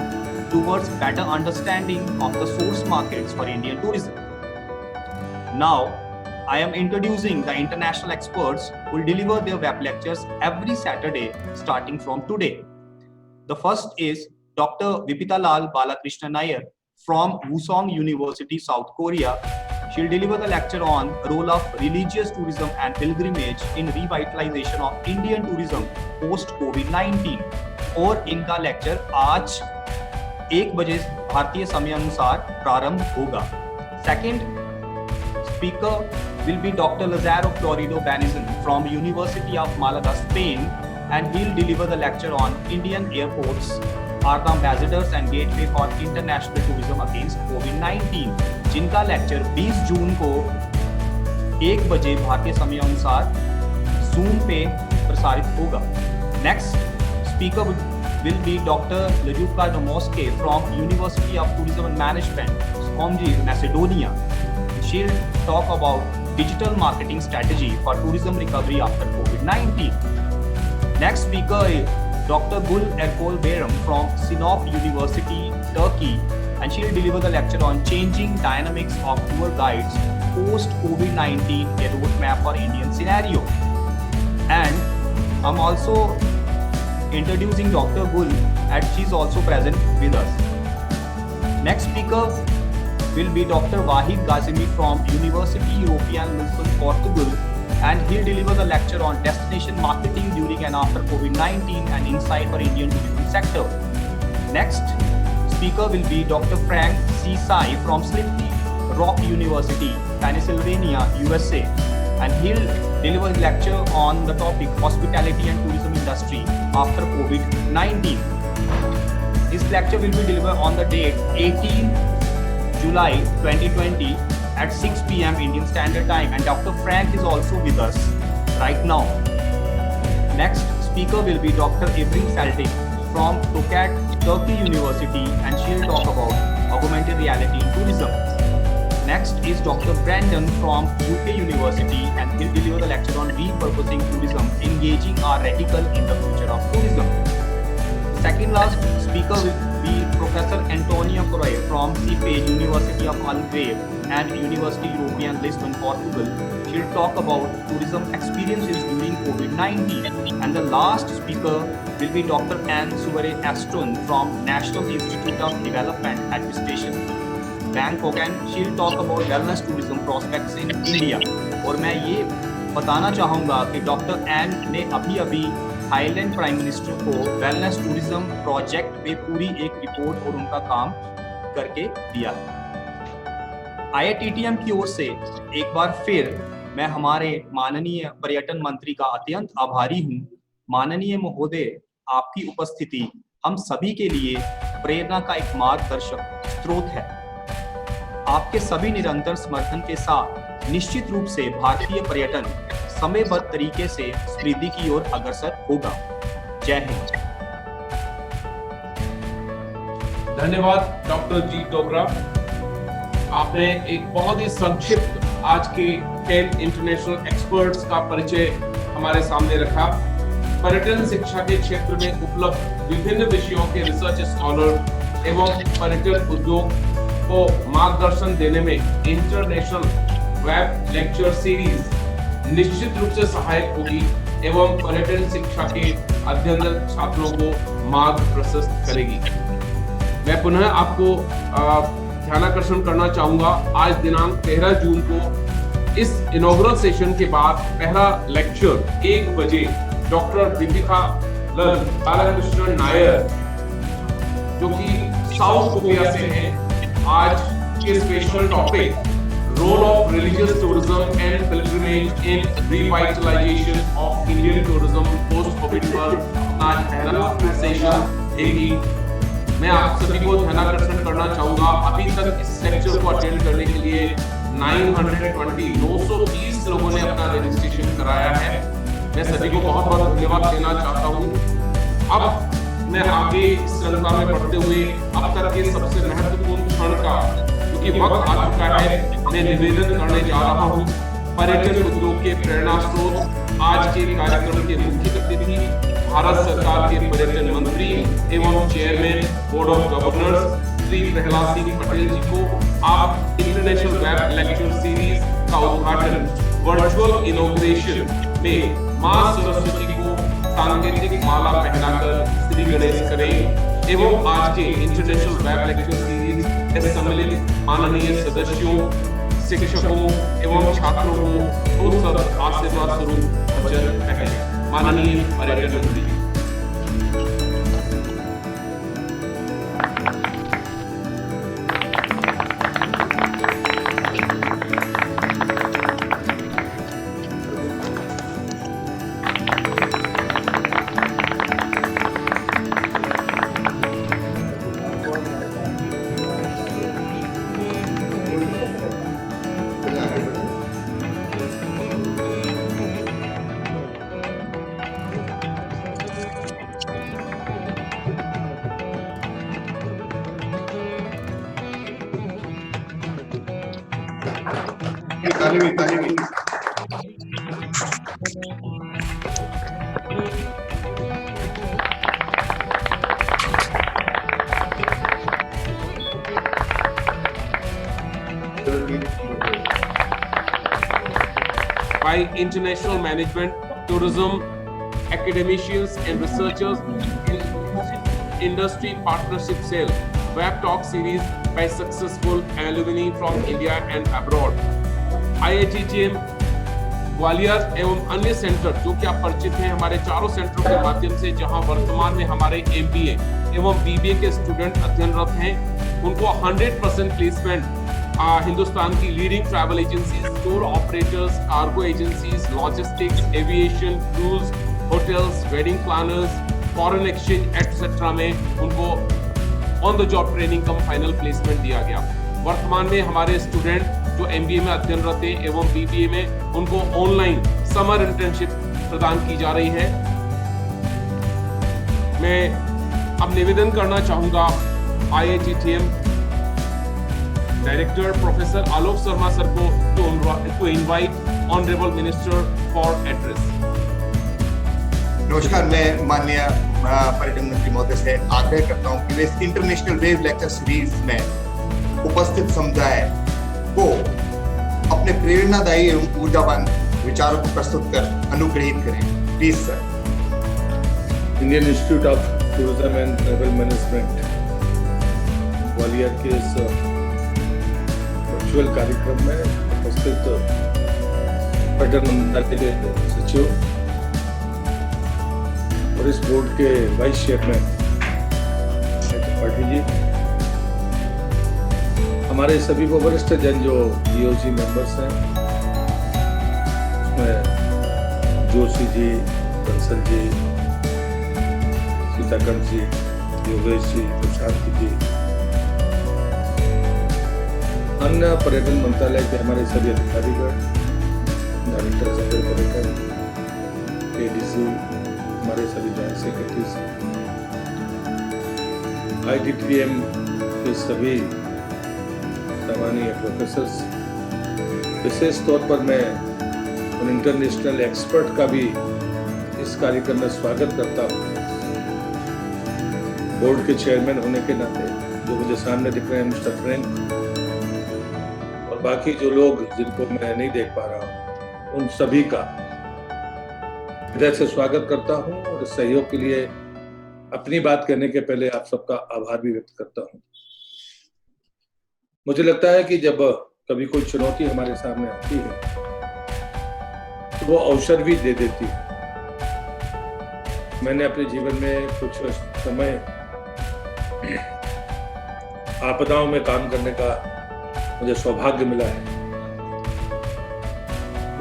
towards better understanding of the source markets for Indian tourism. Now, I am introducing the international experts who will deliver their web lectures every Saturday starting from today. The first is Dr. Vipita Lal Balakrishna Nair from Wusong University, South Korea. She'll deliver the lecture on role of religious tourism and pilgrimage in revitalization of Indian tourism post COVID-19. और इनका lecture आज 1 बजे भारतीय समय अनुसार प्रारंभ होगा. Second speaker will be Dr. Lazaro Florido Banizan from University of Malaga, Spain, and he'll deliver the lecture on Indian airports are the ambassadors and gateway for international tourism against COVID-19, जिनका lecture 20 जून को 1 बजे भारतीय समय अनुसार Zoom पे प्रसारित होगा. Next speaker will be Dr. Lajuka Domoske from University of Tourism and Management, Skopje, Macedonia. She'll talk about digital marketing strategy for tourism recovery after COVID. COVID-19. Next speaker is Dr. Gul Erkol Bayram from Sinop University, Turkey, and she will deliver the lecture on changing dynamics of tour guides post COVID-19, a roadmap for Indian scenario. And I'm also introducing Dr. Gul, and she's also present with us. Next speaker will be Dr. Wahid Ghazimi from University European Lisbon, Portugal, and he'll deliver the lecture on destination marketing during and after COVID-19 and insight for Indian tourism sector. Next speaker will be Dr. Frank C. Sai from Slippery Rock University, Pennsylvania, USA, and he'll deliver a lecture on the topic hospitality and tourism industry after COVID-19. This lecture will be delivered on the date 18 July 2020 at 6 p.m. Indian Standard Time, and Dr. Frank is also with us right now. Next speaker will be Dr. Ebrin Saltik from Tokat, Turkey University, and she'll talk about augmented reality in tourism. Next is Dr. Brandon from UK University, and he'll deliver the lecture on repurposing tourism, engaging our radical in the future of tourism. Second last speaker will be Professor Antonio Correia from CPA, University of Algarve and University European Lisbon, Portugal. She'll talk about tourism experiences during COVID-19. And the last speaker will be Dr. Anne Souvere Aston from National Institute of Development Administration, Bangkok, and she'll talk about wellness tourism prospects in India. और मैं ये बताना चाहूँगा कि doctor N ने अभी Thailand prime minister को wellness tourism project पे पूरी एक रिपोर्ट और उनका काम करके दिया। IITTM की ओर से एक बार फिर मैं हमारे माननीय पर्यटन मंत्री का अत्यंत आभारी हूँ। माननीय महोदय, आपकी उपस्थिति हम सभी के लिए प्रेरणा का एक मार्गदर्शक स्रोत है। आपके सभी निरंतर समर्थन के साथ निश्चित रूप से भारतीय पर्यटन समयबद्ध तरीके से समृद्धि की ओर अग्रसर होगा। जय हिंद। धन्यवाद डॉक्टर जी डोगरा। आपने एक बहुत ही संक्षिप्त आज के 10 इंटरनेशनल एक्सपर्ट्स का परिचय हमारे सामने रखा। पर्यटन शिक्षा के क्षेत्र में उपलब्ध विभिन्न विषयों के रिसर्च स्कॉलर एवं पर्यटन उद्योग को मार्गदर्शन देने में इंटरनेशनल वेब लेक्चर सीरीज निश्चित रूप से सहायक होगी एवं पर्यटन शिक्षा के अध्ययनरत छात्रों को मार्ग प्रशस्त करेगी। मैं पुनः आपको ध्यानाकर्षण करना चाहूंगा, आज दिनांक 13 जून को इस इनॉग्रल सेशन के बाद पहला लेक्चर 1 बजे डॉक्टर दीपिका बालकृष्णन नायर, जो कि साउथ कोरिया से हैं, आज के special topic role of religious tourism and pilgrimage in revitalisation of Indian tourism post covid पर आज पहला सेशन देगी। मैं आप सभी को ध्यानाकर्षण करना चाहूंगा, अभी तक इस लेक्चर को अटेंड करने के लिए 920 लोगों ने अपना रजिस्ट्रेशन कराया है। मैं सभी को बहुत बहुत धन्यवाद देना चाहता हूँ। अब मैं आगे इस श्रृंखला में बढ़ते हुए अब तक के सबसे महत्वपूर्ण क्षण का, क्योंकि वक्त आ चुका है, मैं निवेदन करने जा रहा हूँ। पर्यटन उद्योग के प्रेरणा स्रोत आज के कार्यक्रम के मुख्य अतिथि भारत सरकार के पर्यटन मंत्री एवं chairman board of governors Shri Prahlad Singh Patel ji को आप इंटरनेशनल वेब लेक्चर सीरीज का उद्घाटन वर्चुअल इनॉग्रेशन में मां सरस्वती को सांकेतिक माला पहनाकर श्री गणेश करें एवं आज के इंटरनेशनल वेब लेक्चर सीरीज में सम्मिलित माननीय सदस्यों, शिक्षकों एवं छात्रों को आशीर्वाद स्वरूप वचन कहें। माननीय पर्यटन मंत्री। by international management, tourism, academicians and researchers in industry partnership cell, web talk series by successful alumni from India and abroad. IITTM Gwalior एवं अन्य सेंटर जो कि आप परिचित हैं हमारे चारों सेंटरों के माध्यम से, जहां वर्तमान में हमारे MBA एवं BBA के स्टूडेंट अध्ययनरत हैं, उनको 100% प्लेसमेंट हिंदुस्तान की leading travel agencies, tour operators, cargo agencies, logistics, aviation, cruise, hotels, wedding planners, foreign exchange etcetera में उनको on the job training come final placement दिया गया। वर्तमान में हमारे स्टूडेंट जो MBA में अध्ययनरत हैं एवं BBA में, उनको ऑनलाइन समर इंटर्नशिप प्रदान की जा रही है। मैं अब निवेदन करना चाहूंगा IITTM director professor Alok Sharma sir को to invite honourable minister for address. नमस्कार, मैं माननीय पर्यटन मंत्री महोदय से आग्रह करता हूं कि वे इस इंटरनेशनल वेव लेक्चर सीरीज में उपस्थित समुदाय को अपने प्रेरणादायी एवं ऊर्जावान विचारों को प्रस्तुत कर अनुग्रहित करें। Please sir. Indian institute of tourism and travel management Gwalior के इस वर्चुअल कार्यक्रम में उपस्थित पर्यटन मंत्रालय के सचिव और इस बोर्ड के वाइस चेयरमैन त्रिपाठी जी, हमारे सभी वो वरिष्ठ जन जो DOG मेंबर्स हैं, उसमें जोशी जी, बंसल जी, सीताकंठ जी, योगेश जी, प्रशांत जी, अन्य पर्यटन मंत्रालय के हमारे सभी अधिकारीगण, डायरेक्टर जनरल पर्यटन, ADC, हमारे सभी जॉइंट सेक्रेटरीज, IITTM के सभी सामान्य प्रोफेसर्स, विशेष तौर पर मैं उन इंटरनेशनल एक्सपर्ट का भी इस कार्यक्रम में स्वागत करता हूँ। बोर्ड के चेयरमैन होने के नाते जो मुझे सामने दिख रहे हैं, मिस्टर फ्रैंक, और बाकी जो लोग जिनको मैं नहीं देख पा रहा हूँ, उन सभी का हृदय से स्वागत करता हूँ और इस सहयोग के लिए अपनी बात करने के पहले आप सबका आभार भी व्यक्त करता हूँ। मुझे लगता है कि जब कभी कोई चुनौती हमारे सामने आती है तो वो अवसर भी दे देती है। मैंने अपने जीवन में कुछ समय आपदाओं में काम करने का मुझे सौभाग्य मिला है।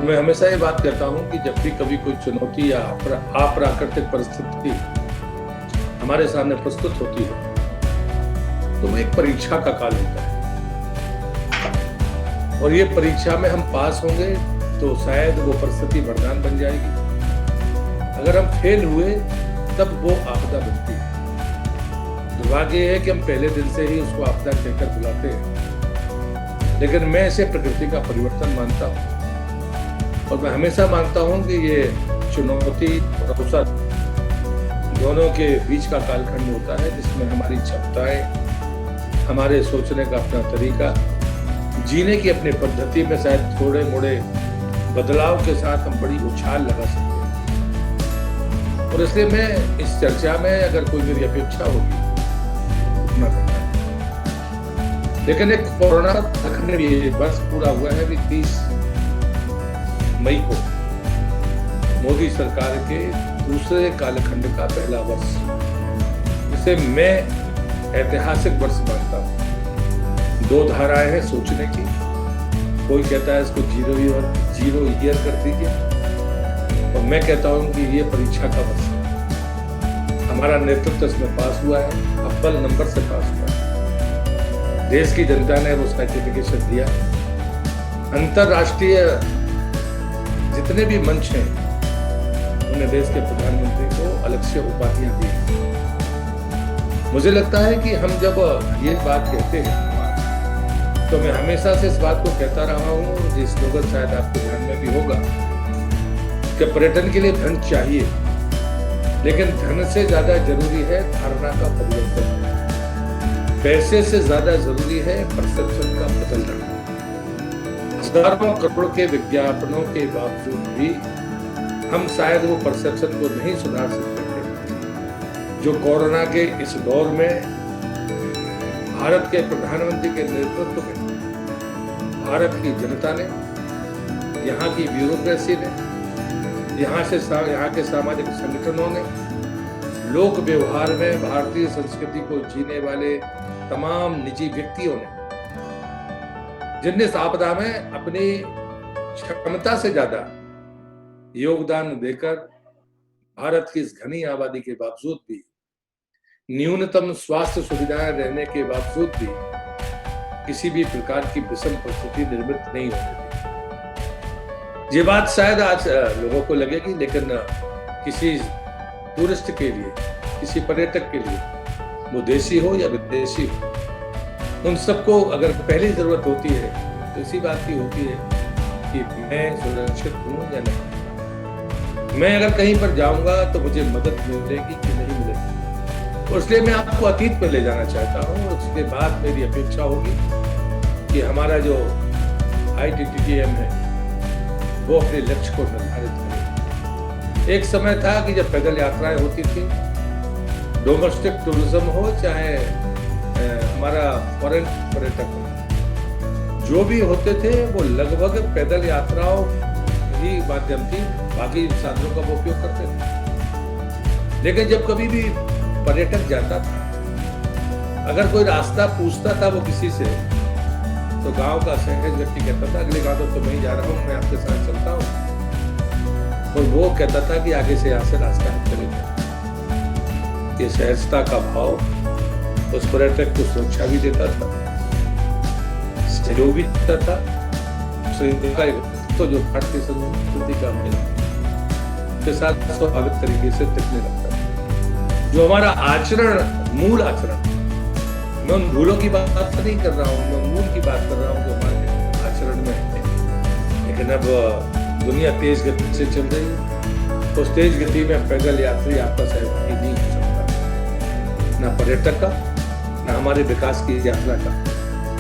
मैं हमेशा ये बात कहता हूँ कि जब भी कभी कोई चुनौती या अप्राकृतिक परिस्थिति हमारे सामने प्रस्तुत होती है तो वो एक परीक्षा का काल होता है, और ये परीक्षा में हम पास होंगे तो शायद वो परिस्थिति वरदान बन जाएगी। अगर हम फेल हुए तब वो आपदा बनती है। दुर्भाग्य है कि हम पहले दिन से ही उसको आपदा कहकर बुलाते हैं, लेकिन मैं इसे प्रकृति का परिवर्तन मानता हूँ और मैं हमेशा मानता हूँ कि ये चुनौती और अवसर दोनों के बीच का कालखंड होता है, जिसमें हमारी क्षमताएं, हमारे सोचने का अपना तरीका, जीने की अपनी पद्धति में शायद थोड़े मोड़े बदलाव के साथ हम बड़ी उछाल लगा सकते हैं। और इसलिए मैं इस चर्चा में अगर कोई मेरी अपेक्षा होगी उतना करना है। लेकिन एक कोरोना कालखंड भी बस पूरा हुआ है, 30 मई को मोदी सरकार के दूसरे कालखंड का पहला वर्ष, जिसे मैं ऐतिहासिक वर्ष मानता हूँ। 2 धाराएं हैं सोचने की। कोई कहता है इसको 0 ईयर कर दीजिए, और मैं कहता हूँ कि ये परीक्षा का वर्ष है। हमारा नेतृत्व इसमें पास हुआ है, अव्वल नंबर से पास हुआ है। देश की जनता ने वो सर्टिफिकेशन दिया। अंतरराष्ट्रीय जितने भी मंच हैं उन्हें देश के प्रधानमंत्री को अलग से उपाधियां दी। मुझे लगता है कि हम जब ये बात कहते हैं तो मैं हमेशा से इस बात को कहता रहा हूँ, जिस स्लोगन शायद आपके ध्यान में भी होगा, कि पर्यटन के लिए धन चाहिए, लेकिन धन से ज्यादा जरूरी है धारणा का परिवर्तन। पैसे से ज्यादा जरूरी है परसेप्शन का बदलना। हजारों करोड़ के विज्ञापनों के बावजूद भी हम शायद वो परसेप्शन को नहीं सुधार सकते थे जो कोरोना के इस दौर में भारत के प्रधानमंत्री के नेतृत्व में भारत की जनता ने, यहाँ की ब्यूरोक्रेसी ने, यहाँ के सामाजिक संगठनों ने, लोक व्यवहार में भारतीय संस्कृति को जीने वाले तमाम निजी व्यक्तियों ने, जिनने इस आपदा में अपनी क्षमता से ज्यादा योगदान देकर भारत की इस घनी आबादी के बावजूद भी, न्यूनतम स्वास्थ्य सुविधाएं रहने के बावजूद भी किसी भी प्रकार की विषम परिस्थिति निर्मित नहीं होने दी। ये बात शायद आज लोगों को लगेगी, लेकिन किसी टूरिस्ट के लिए, किसी पर्यटक के लिए, वो देशी हो या विदेशी हो, उन सबको अगर पहली जरूरत होती है तो इसी बात की होती है कि मैं सुरक्षित हूं या नहीं, मैं अगर कहीं पर जाऊंगा तो मुझे मदद मिलेगी कि नहीं मिलेगी। और इसलिए मैं आपको अतीत में ले जाना चाहता हूं। उसके बाद मेरी अपेक्षा होगी कि हमारा जो ITTM है वो अपने लक्ष्य को निर्धारित करे। एक समय था कि जब पैदल यात्राएं होती थी, डोमेस्टिक टूरिज्म हो चाहे हमारा फॉरेन पर्यटक हो, जो भी होते थे वो लगभग पैदल यात्राओं ही माध्यम थी, बाकी साधनों का वो उपयोग करते थे। लेकिन जब कभी भी पर्यटक जाता था, अगर कोई रास्ता पूछता था वो किसी से, तो गांव का सहज व्यक्ति कहता था अगले गांव तो मैं ही जा रहा हूँ, मैं आपके साथ चलता हूँ। और वो कहता था कि आगे से यहाँ से रास्ता है, चले जाए। ये सहजता का भाव उस पर्यटक को सुरक्षा भी देता था, सहयोग भी देता था, तो जो भारतीय संस्कृति का मिला के साथ स्वाभाविक तरीके से टिकने लगता था। जो हमारा आचरण, मूल आचरण, मैं उन भूलों की बात नहीं कर रहा हूँ, मैं मूल की बात कर रहा हूँ जो हमारे आचरण में है। लेकिन अब दुनिया तेज गति से चल रही है, उस तेज गति में पैदल यात्री आपका सहभागी नहीं हो सकता, ना पर्यटक का, ना हमारे विकास की यात्रा का।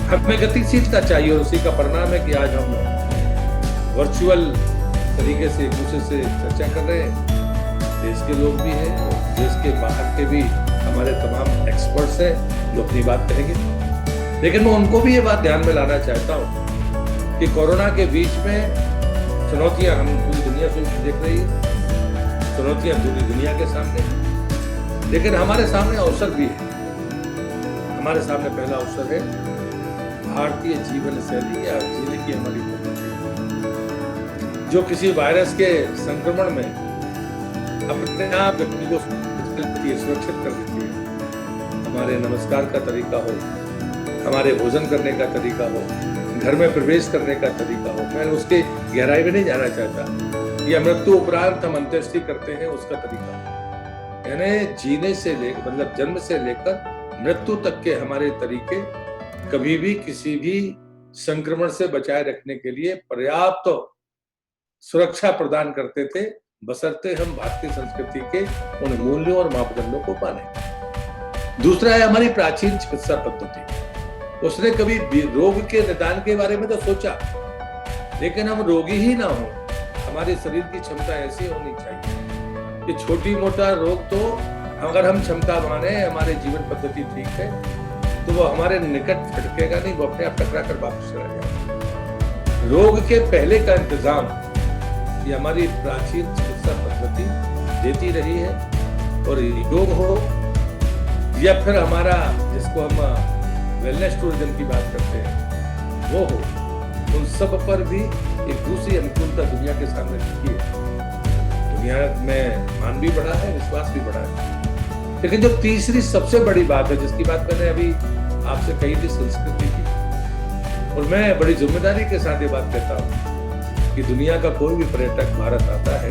हमें गतिशीलता चाहिए और उसी का परिणाम है कि आज हम वर्चुअल तरीके से एक दूसरे से चर्चा कर रहे हैं। देश के लोग भी हैं और देश के बाहर के भी हमारे तमाम एक्सपर्ट्स हैं जो अपनी बात करेंगे। लेकिन मैं उनको भी ये बात ध्यान में लाना चाहता हूँ कि कोरोना के बीच में चुनौतियां हम पूरी दुनिया से देख रही है, चुनौतियां पूरी दुनिया के सामने, लेकिन हमारे सामने अवसर भी है। हमारे सामने पहला अवसर है भारतीय जीवन शैली या जीने की हमारी पद्धति, जो किसी वायरस के संक्रमण में अपने आप व्यक्ति को सुरक्षित कर देती है। हमारे नमस्कार का तरीका हो, हमारे भोजन करने का तरीका हो, घर में प्रवेश करने का तरीका हो, मैं उसके गहराई में नहीं जाना चाहता। या मृत्यु उपरांत हम अंत्येष्टि करते हैं उसका तरीका, यानी जीने से लेकर, मतलब जन्म से लेकर मृत्यु तक के हमारे तरीके कभी भी किसी भी संक्रमण से बचाए रखने के लिए पर्याप्त सुरक्षा प्रदान करते थे, बशर्ते हम भारतीय संस्कृति के उन मूल्यों और मापदंडों को माने। दूसरा है हमारी प्राचीन चिकित्सा पद्धति। उसने कभी रोग के निदान के बारे में तो सोचा, लेकिन हम रोगी ही ना हो। हमारे शरीर की क्षमता ऐसी होनी चाहिए कि छोटी मोटा रोग तो अगर हम क्षमता माने, हमारे जीवन पद्धति ठीक है, तो वो हमारे निकट फटकेगा नहीं, वो अपने आप टकरा कर वापस चला जाएगा। रोग के पहले का इंतजाम ये हमारी प्राचीन चिकित्सा पद्धति देती रही है। और योग हो या फिर हमारा जिसको हम वेलनेस टूरिज्म की बात करते हैं वो हो, उन सब पर भी एक दूसरी अनुकूलता दुनिया के सामने रखी है। दुनिया में मान भी बढ़ा है, विश्वास भी बढ़ा है। लेकिन जो तीसरी सबसे बड़ी बात है, जिसकी बात मैंने अभी आपसे कही थी, संस्कृति की, और मैं बड़ी जिम्मेदारी के साथ ये बात कहता हूँ कि दुनिया का कोई भी पर्यटक भारत आता है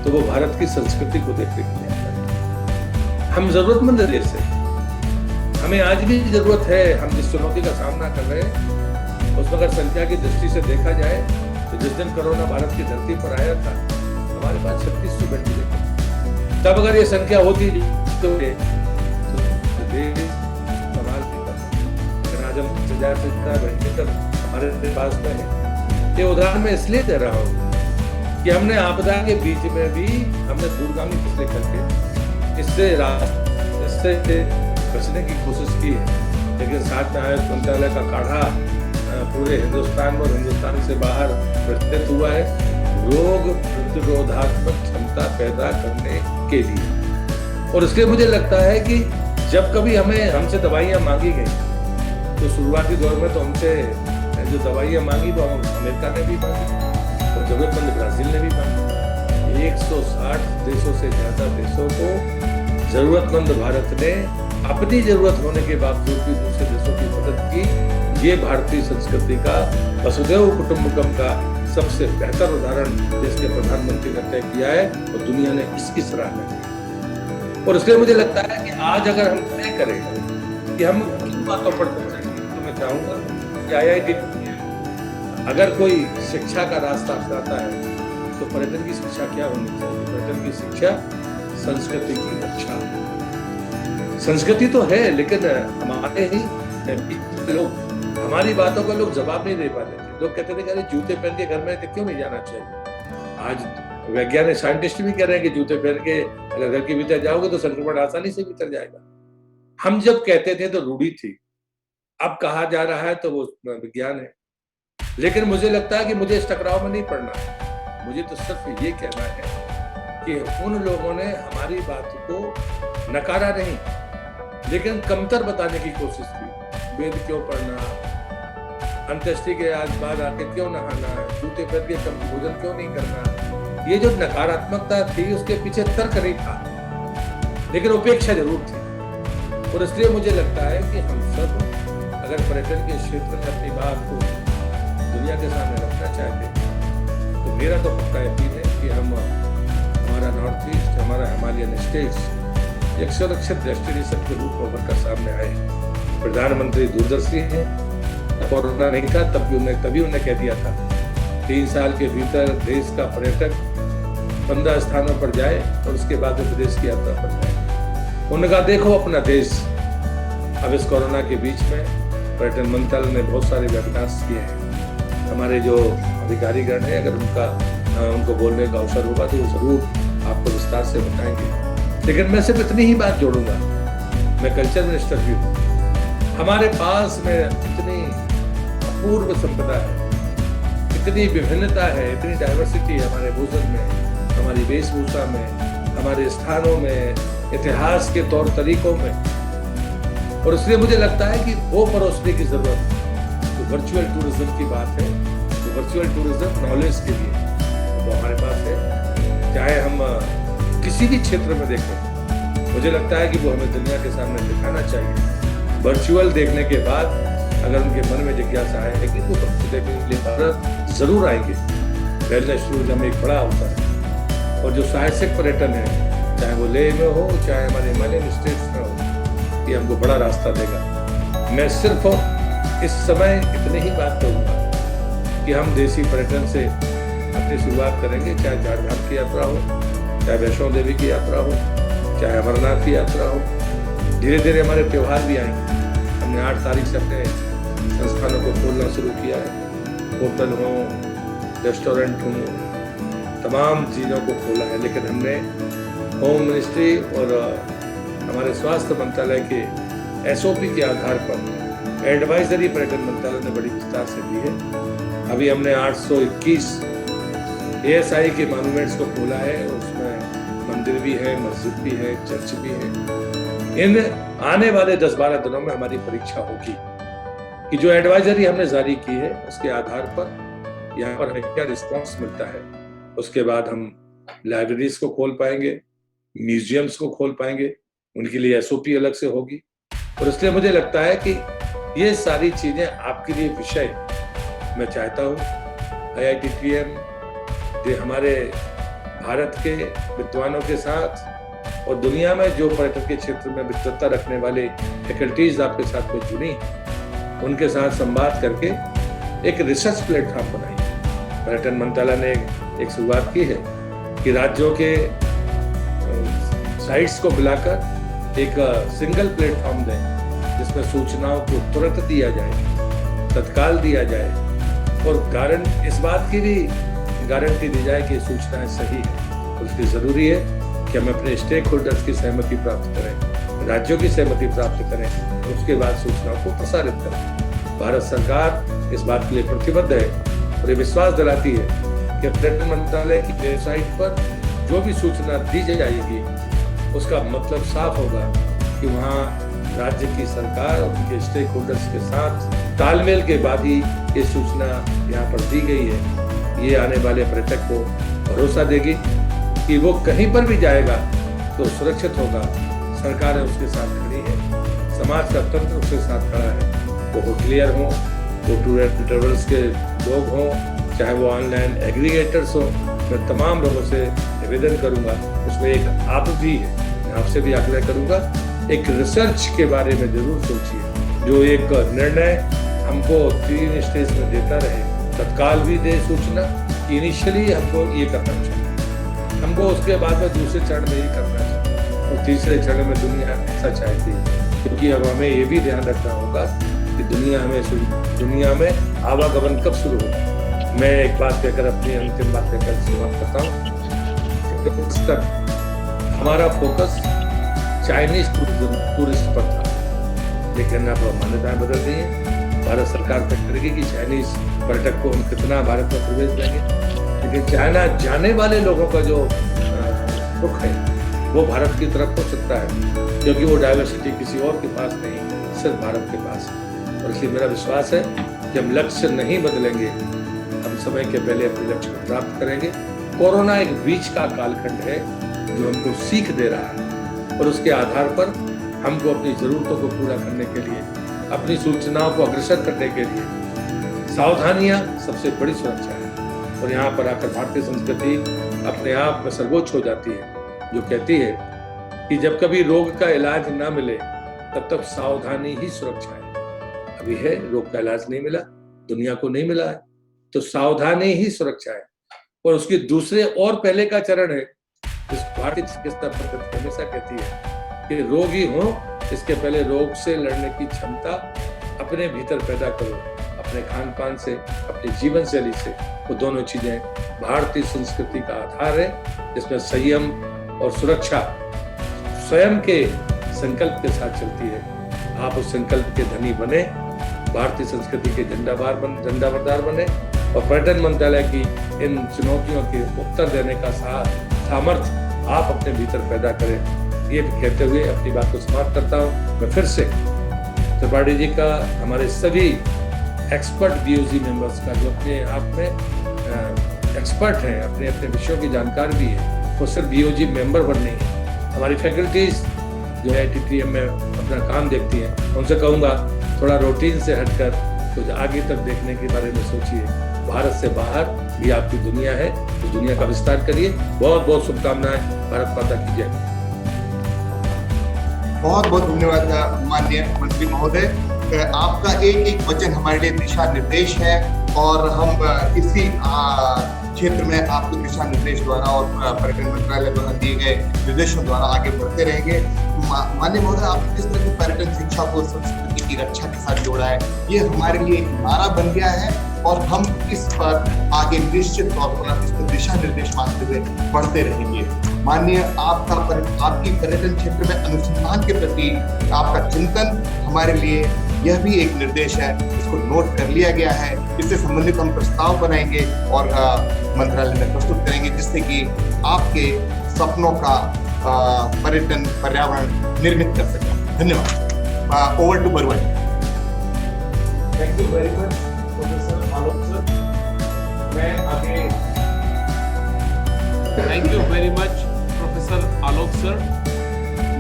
तो वो भारत की संस्कृति को देखने के लिए आता है। हम जरूरतमंद देश है, हमें आज भी जरूरत है। हम जिस चुनौती का सामना कर रहे हैं उसमें अगर संख्या की दृष्टि से देखा जाए तो जिस दिन कोरोना भारत की धरती पर आया था हमारे पास 3600 वेंटिलेटर, तब अगर ये संख्या होती तो देश संभाल नहीं पाता। आज हम 1000 से ज्यादा वेंटिलेटर हमारे पास में है। ये उदाहरण मैं इसलिए दे रहा हूँ कि हमने आपदा के बीच में भी हमने दूरगामी फैसले करके इससे बचने की कोशिश की है, लेकिन साथ में आयुष मंत्रालय का काढ़ा पूरे हिंदुस्तान में और हिंदुस्तान से बाहर प्रचलित हुआ है रोग प्रतिरोधात्मक क्षमता पैदा करने के लिए। और इसलिए मुझे लगता है कि जब कभी हमसे दवाइयाँ मांगी गई तो शुरुआती दौर में तो हमसे जो दवाइयाँ मांगी वो अमेरिका ने भी मांगी और जरूरतमंद ब्राजील ने भी मांगी। 160 देशों से ज्यादा देशों को जरूरतमंद भारत ने अपनी जरूरत होने के बावजूद भी दूसरे देशों की मदद की। ये भारतीय संस्कृति का वसुधैव कुटुंबकम का सबसे बेहतर उदाहरण देश के प्रधानमंत्री ने तय किया है और दुनिया ने इसकी सराहना की। और इसलिए मुझे लगता है कि आज अगर हम तय करें कि हम किन बातों पर पहुंचेंगे तो मैं चाहूंगा कि IIT अगर कोई शिक्षा का रास्ता अपनाता है तो पर्यटन की शिक्षा क्या होनी चाहिए? पर्यटन की शिक्षा संस्कृति की रक्षा। संस्कृति तो है लेकिन हमारे ही लोग हमारी बातों को लोग जवाब नहीं दे पाते थे। लोग कहते थे कि जूते पहन के घर में क्यों नहीं जाना चाहिए। आज वैज्ञानिक साइंटिस्ट भी कह रहे हैं कि जूते पहन के अगर घर के भीतर जाओगे तो संक्रमण आसानी से भीतर जाएगा। हम जब कहते थे तो रूढ़ी थी, अब कहा जा रहा है तो वो विज्ञान है। लेकिन मुझे लगता है कि मुझे इस टकराव में नहीं पड़ना है। मुझे तो सिर्फ ये कहना है कि उन लोगों ने हमारी बात को नकारा नहीं लेकिन कमतर बताने की कोशिश की। वेद क्यों पढ़ना, अंत्येष्टि के आज बाद आके क्यों नहाना, जूते पहन के कम भोजन क्यों नहीं करना, ये जो नकारात्मकता थी उसके पीछे तर्क नहीं था लेकिन उपेक्षा जरूर थी। और इसलिए मुझे लगता है कि हम सब अगर पर्यटन के क्षेत्र में अपनी बात को दुनिया के सामने रखना चाहते हैं तो मेरा तो पक्का यकीन है कि हमारा नॉर्थ ईस्ट, हमारा हिमालयन स्टेट्स एक सुरक्षित डेस्टिनेशन के रूप में उभर कर सामने आए। प्रधानमंत्री दूरदर्शी हैं, कोरोना नहीं था तभी उन्हें कह दिया था 3 साल के भीतर देश का पर्यटक 15 स्थानों पर जाए और उसके बाद वो विदेश की यात्रा पर जाए। उन्होंने कहा देखो अपना देश। अब इस कोरोना के बीच में पर्यटन मंत्रालय ने बहुत सारे वेबिनार्स किए हैं। हमारे जो अधिकारीगण हैं अगर उनको बोलने का अवसर होगा तो वो जरूर आपको विस्तार से बताएंगे। लेकिन मैं सिर्फ इतनी ही बात जोड़ूंगा, मैं कल्चर मिनिस्टर भी हूँ। हमारे पास में इतनी अपूर्व संपदा है, इतनी विभिन्नता है, इतनी डाइवर्सिटी है हमारे भोजन में, हमारी वेशभूषा में, हमारे स्थानों में, इतिहास के तौर तरीकों में। और इसलिए मुझे लगता है कि वो परोसने की जरूरत है। तो वर्चुअल टूरिज्म की बात है, तो वर्चुअल टूरिज्म नॉलेज के लिए तो हमारे पास है। चाहे हम किसी भी क्षेत्र में देखें, मुझे लगता है कि वो हमें दुनिया के सामने दिखाना चाहिए। वर्चुअल देखने के बाद अगर उनके मन में जिज्ञासा आएगी तो देखने के लिए भारत जरूर आएंगे। वेलनेस टूरिज्म एक बड़ा अवसर है और जो साहसिक पर्यटन है, चाहे वो लेह में हो, चाहे हमारे हिमालयन स्टेट्स में हो, ये हमको बड़ा रास्ता देगा। मैं सिर्फ इस समय इतनी ही बात करूँगा कि हम देसी पर्यटन से अपनी शुरुआत करेंगे, चाहे चारधाम की यात्रा हो, चाहे वैष्णो देवी की यात्रा हो, चाहे अमरनाथ की यात्रा हो। धीरे धीरे हमारे त्यौहार भी आएंगे। हमने 8 तारीख से अपने संस्थानों को खोलना शुरू किया है। होटल हो, रेस्टोरेंट हो, तमाम चीज़ों को खोला है। लेकिन हमने होम मिनिस्ट्री और हमारे स्वास्थ्य मंत्रालय के SOP के आधार पर एडवाइजरी पर्यटन मंत्रालय ने बड़ी विस्तार से दी है। अभी हमने 821 ASI के मॉन्यूमेंट्स को खोला है और उसमें मंदिर भी है, मस्जिद भी है, चर्च भी है। इन आने वाले 10-12 दिनों में हमारी परीक्षा होगी कि जो एडवाइजरी हमने जारी की है उसके आधार पर यहाँ पर हमें क्या रिस्पॉन्स मिलता है। उसके बाद हम लाइब्रेरीज को खोल पाएंगे, म्यूजियम्स को खोल पाएंगे, उनके लिए SOP अलग से होगी। और इसलिए मुझे लगता है कि ये सारी चीजें आपके लिए विषय मैं चाहता हूँ IITTM हमारे भारत के विद्वानों के साथ और दुनिया में जो पर्यटन के क्षेत्र में विद्वत्ता रखने वाले फैकल्टीज आपके साथ में जुड़ी, उनके साथ संवाद करके एक रिसर्च प्लेटफॉर्म बनाई। पर्यटन मंत्रालय ने एक शुरुआत की है कि राज्यों के साइट्स को मिलाकर एक सिंगल प्लेटफॉर्म दें जिसमें सूचनाओं को तुरंत दिया जाए, तत्काल दिया जाए और इस बात की भी गारंटी दी जाए कि सूचनाएं सही है। उसकी जरूरी है कि हम अपने स्टेक होल्डर्स की सहमति प्राप्त करें, राज्यों की सहमति प्राप्त करें, उसके बाद सूचनाओं को प्रसारित करें। भारत सरकार इस बात के लिए प्रतिबद्ध है और ये विश्वास दिलाती है कि पर्यटन मंत्रालय की वेबसाइट पर जो भी सूचना दी जाएगी उसका मतलब साफ होगा कि वहाँ राज्य की सरकार और उनके स्टेक होल्डर्स के साथ तालमेल के बाद ही ये सूचना यहाँ पर दी गई है। ये आने वाले पर्यटक को भरोसा देगी कि वो कहीं पर भी जाएगा तो सुरक्षित होगा। सरकार उसके साथ खड़ी है, समाज का तंत्र उसके साथ खड़ा है। वो होटलियर हों, वो टूर एंड ट्रेवल्स के लोग हों, चाहे वो ऑनलाइन एग्रीगेटर्स हों, मैं तमाम लोगों से निवेदन करूंगा। उसमें एक आप भी है, मैं आपसे भी आग्रह करूंगा, एक रिसर्च के बारे में जरूर सोचिए। जो एक निर्णय हमको 3 स्टेज में देता रहे, तत्काल भी दे सूचना कि इनिशियली हमको ये करना चाहिए, हमको उसके बाद में दूसरे चरण में ये करना चाहिए और तीसरे चरण में दुनिया ऐसा चाहती है। क्योंकि अब हमें ये भी ध्यान रखना होगा कि दुनिया में आवागमन कब शुरू होगा। मैं एक बात कहकर अपनी अंतिम बात कहकर समाप्त करता हूँ। उस तक हमारा फोकस चाइनीज टूरिस्ट पर था, लेकिन अब मान्यताएं बदल रही है। भारत सरकार तय करेगी कि चाइनीज पर्यटक को हम कितना भारत में प्रवेश देंगे, लेकिन चाइना जाने वाले लोगों का जो रुख है वो भारत की तरफ हो सकता है, क्योंकि वो डाइवर्सिटी किसी और के पास नहीं, सिर्फ भारत के पास है। और इसलिए मेरा विश्वास है कि हम लक्ष्य नहीं बदलेंगे, हम समय के पहले अपने लक्ष्य को प्राप्त करेंगे। कोरोना एक बीच का कालखंड है जो हमको सीख दे रहा है और उसके आधार पर हमको अपनी जरूरतों को पूरा करने के लिए, अपनी सूचनाओं को अग्रसर करने के लिए सावधानियां सबसे बड़ी सुरक्षा है। और यहाँ पर आकर भारतीय संस्कृति अपने आप में सर्वोच्च हो जाती है, जो कहती है कि जब कभी रोग का इलाज ना मिले तब तक सावधानी ही सुरक्षा है। अभी है, रोग का इलाज नहीं मिला, दुनिया को नहीं मिला है, तो सावधानी ही सुरक्षा है। और उसकी दूसरे और पहले का चरण है, इस भारतीय चिकित्सा पद्धति हमेशा कहती है कि रोग ही हो, इसके पहले रोग से लड़ने की क्षमता अपने भीतर पैदा करो, अपने खान पान से, अपनी जीवन शैली से। वो दोनों चीजें भारतीय संस्कृति का आधार है, जिसमें संयम और सुरक्षा स्वयं के संकल्प के साथ चलती है। आप उस संकल्प के धनी बने, भारतीय संस्कृति के झंडाबरदार बने और पर्यटन मंत्रालय की इन चुनौतियों के उत्तर देने का सामर्थ्य आप अपने भीतर पैदा करें। ये कहते हुए अपनी बात को समाप्त करता हूँ। मैं फिर से त्रिपाठी जी का, हमारे सभी एक्सपर्ट बीओजी मेंबर्स का, जो अपने आप में एक्सपर्ट हैं, अपने अपने विषयों की जानकार भी है, वो सिर्फ बीओजी मेंबर बन नहीं है, हमारी फैकल्टीज जो है IITTM में अपना काम देखती हैं, उनसे कहूँगा थोड़ा रूटीन से हटकर कुछ आगे तक देखने के बारे में सोचिए। भारत से बाहर भी आपकी दुनिया है, उस दुनिया का विस्तार करिए। बहुत बहुत शुभकामनाएं। भारत माता की जय। बहुत बहुत धन्यवाद माननीय मंत्री महोदय। आपका एक एक वचन हमारे लिए दिशा निर्देश है और हम इसी क्षेत्र में आपके दिशा निर्देश द्वारा और पर्यटन मंत्रालय द्वारा दिए गए निर्देशों द्वारा आगे बढ़ते रहेंगे। माननीय महोदय, आपने किस तरह की पर्यटन शिक्षा को संस्कृति की रक्षा के साथ जोड़ा है, ये हमारे लिए एक नारा बन गया है और हम इस पर आगे निश्चित तौर पर इसको दिशा निर्देश मानते हुए बढ़ते रहेंगे। माननीय आपकी पर्यटन क्षेत्र में अनुसंधान के प्रति आपका चिंतन हमारे लिए यह भी एक निर्देश है, इसको नोट कर लिया गया है। इससे संबंधित हम प्रस्ताव बनाएंगे और मंत्रालय में प्रस्तुत करेंगे, जिससे कि आपके सपनों का पर्यटन पर्यावरण निर्मित कर सकें। धन्यवाद। Over to Barua ji. Thank you very much professor Alok sir. मैं आगे thank you very much professor Alok sir.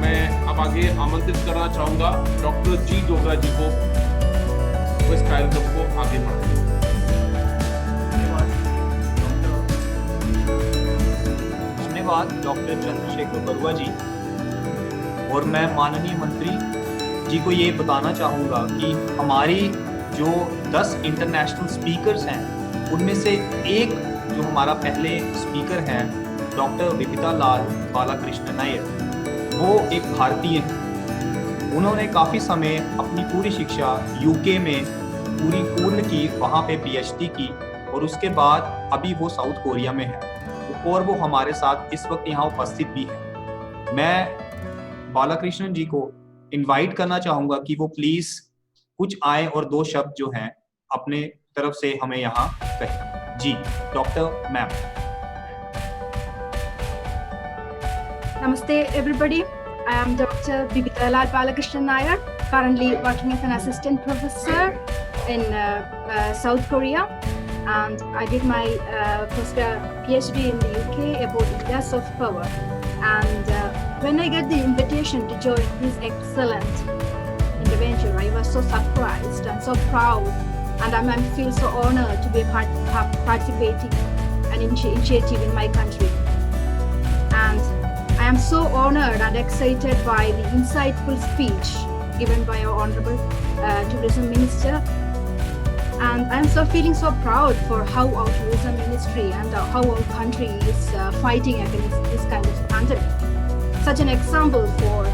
मैं अब आगे आमंत्रित करना चाहूंगा डॉक्टर जी डोगरा जी को, वो इस कार्यक्रम को आगे बढ़ाएं। धन्यवाद डॉक्टर चंद्रशेखर बरुआ जी। और मैं माननीय मंत्री जी को ये बताना चाहूँगा कि हमारी जो 10 इंटरनेशनल स्पीकर्स हैं, उनमें से एक जो हमारा पहले स्पीकर हैं डॉक्टर विपिता लाल बालाकृष्ण नायर, वो एक भारतीय हैं। उन्होंने काफ़ी समय अपनी पूरी शिक्षा यूके में पूर्ण की, वहाँ पे PhD की, और उसके बाद अभी वो साउथ कोरिया में है और वो हमारे साथ इस वक्त यहाँ उपस्थित भी है। मैं बालाकृष्णन जी को इनवाइट करना चाहूँगा कि वो प्लीज़ कुछ आए और 2 शब्द जो हैं अपने तरफ से हमें यहाँ कहें। जी, doctor ma'am. Namaste, everybody. I am Dr. Bibita Lal Balakrishnan Nair, currently working as an assistant professor in South Korea. And I did my PhD in the UK about India's soft power. And when I got the invitation to join this excellent intervention, I was so surprised and so proud. And I feel so honored to be participating an initiative in my country. And I am so honored and excited by the insightful speech given by our Honorable Tourism Minister. And I'm so feeling so proud for how our tourism ministry and how our country is fighting against this kind of pandemic. Such an example for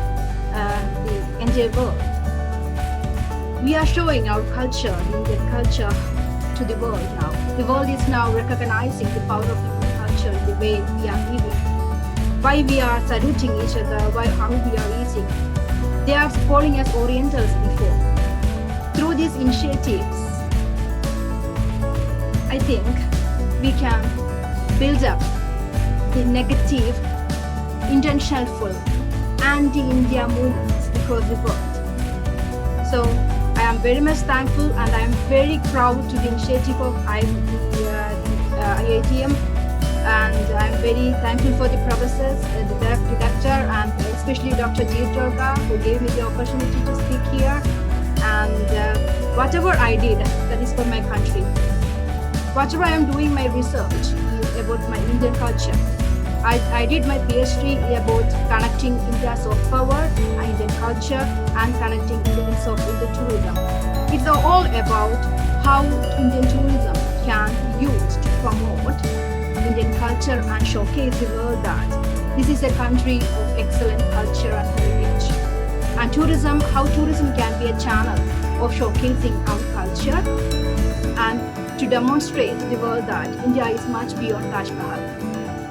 the entire world. We are showing our culture, the Indian culture, to the world now. The world is now recognizing the power of Indian culture in the way we are living. Why we are saluting each other, how we are eating. They are calling us Orientals before. Through these initiatives, I think we can build up the negative, intentional, anti-India movements across the world. So I am very much thankful and I am very proud to the initiative of IITM. And I'm very thankful for the professors, the director, and especially Dr. Jeet Durga, who gave me the opportunity to speak here. And whatever I did, that is for my country. Whatever I am doing my research is about my Indian culture. I did my PhD about connecting India's soft power, Indian culture, and connecting Indian tourism. It's all about how Indian tourism can be used to promote Indian culture and showcase the world that this is a country of excellent culture and heritage. And tourism, how tourism can be a channel of showcasing our culture and to demonstrate to the world that India is much beyond Taj Mahal.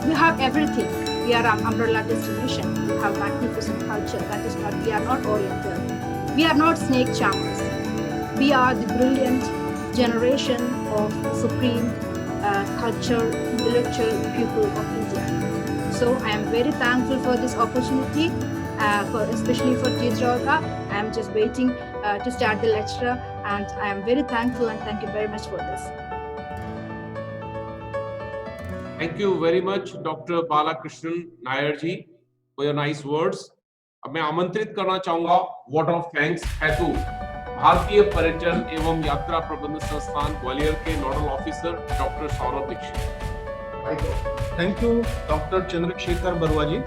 We have everything. We are an umbrella destination. We have magnificent culture. That is not, we are not Oriental. We are not snake charmers. We are the brilliant generation of supreme culture, intellectual people of India. So I am very thankful for this opportunity, especially for Jeet Durga. I am just waiting to start the lecture, and I am very thankful and thank you very much for this. Thank you very much, Dr. Balakrishnan Nair ji, for your nice words. अब मैं आमंत्रित करना चाहूंगा vote of thanks हेतु भारतीय पर्यटन एवं यात्रा प्रबंध संस्थान ग्वालियर के nodal officer doctor Saurabh Dixit. Thank you doctor Chandrashekhar Barua ji.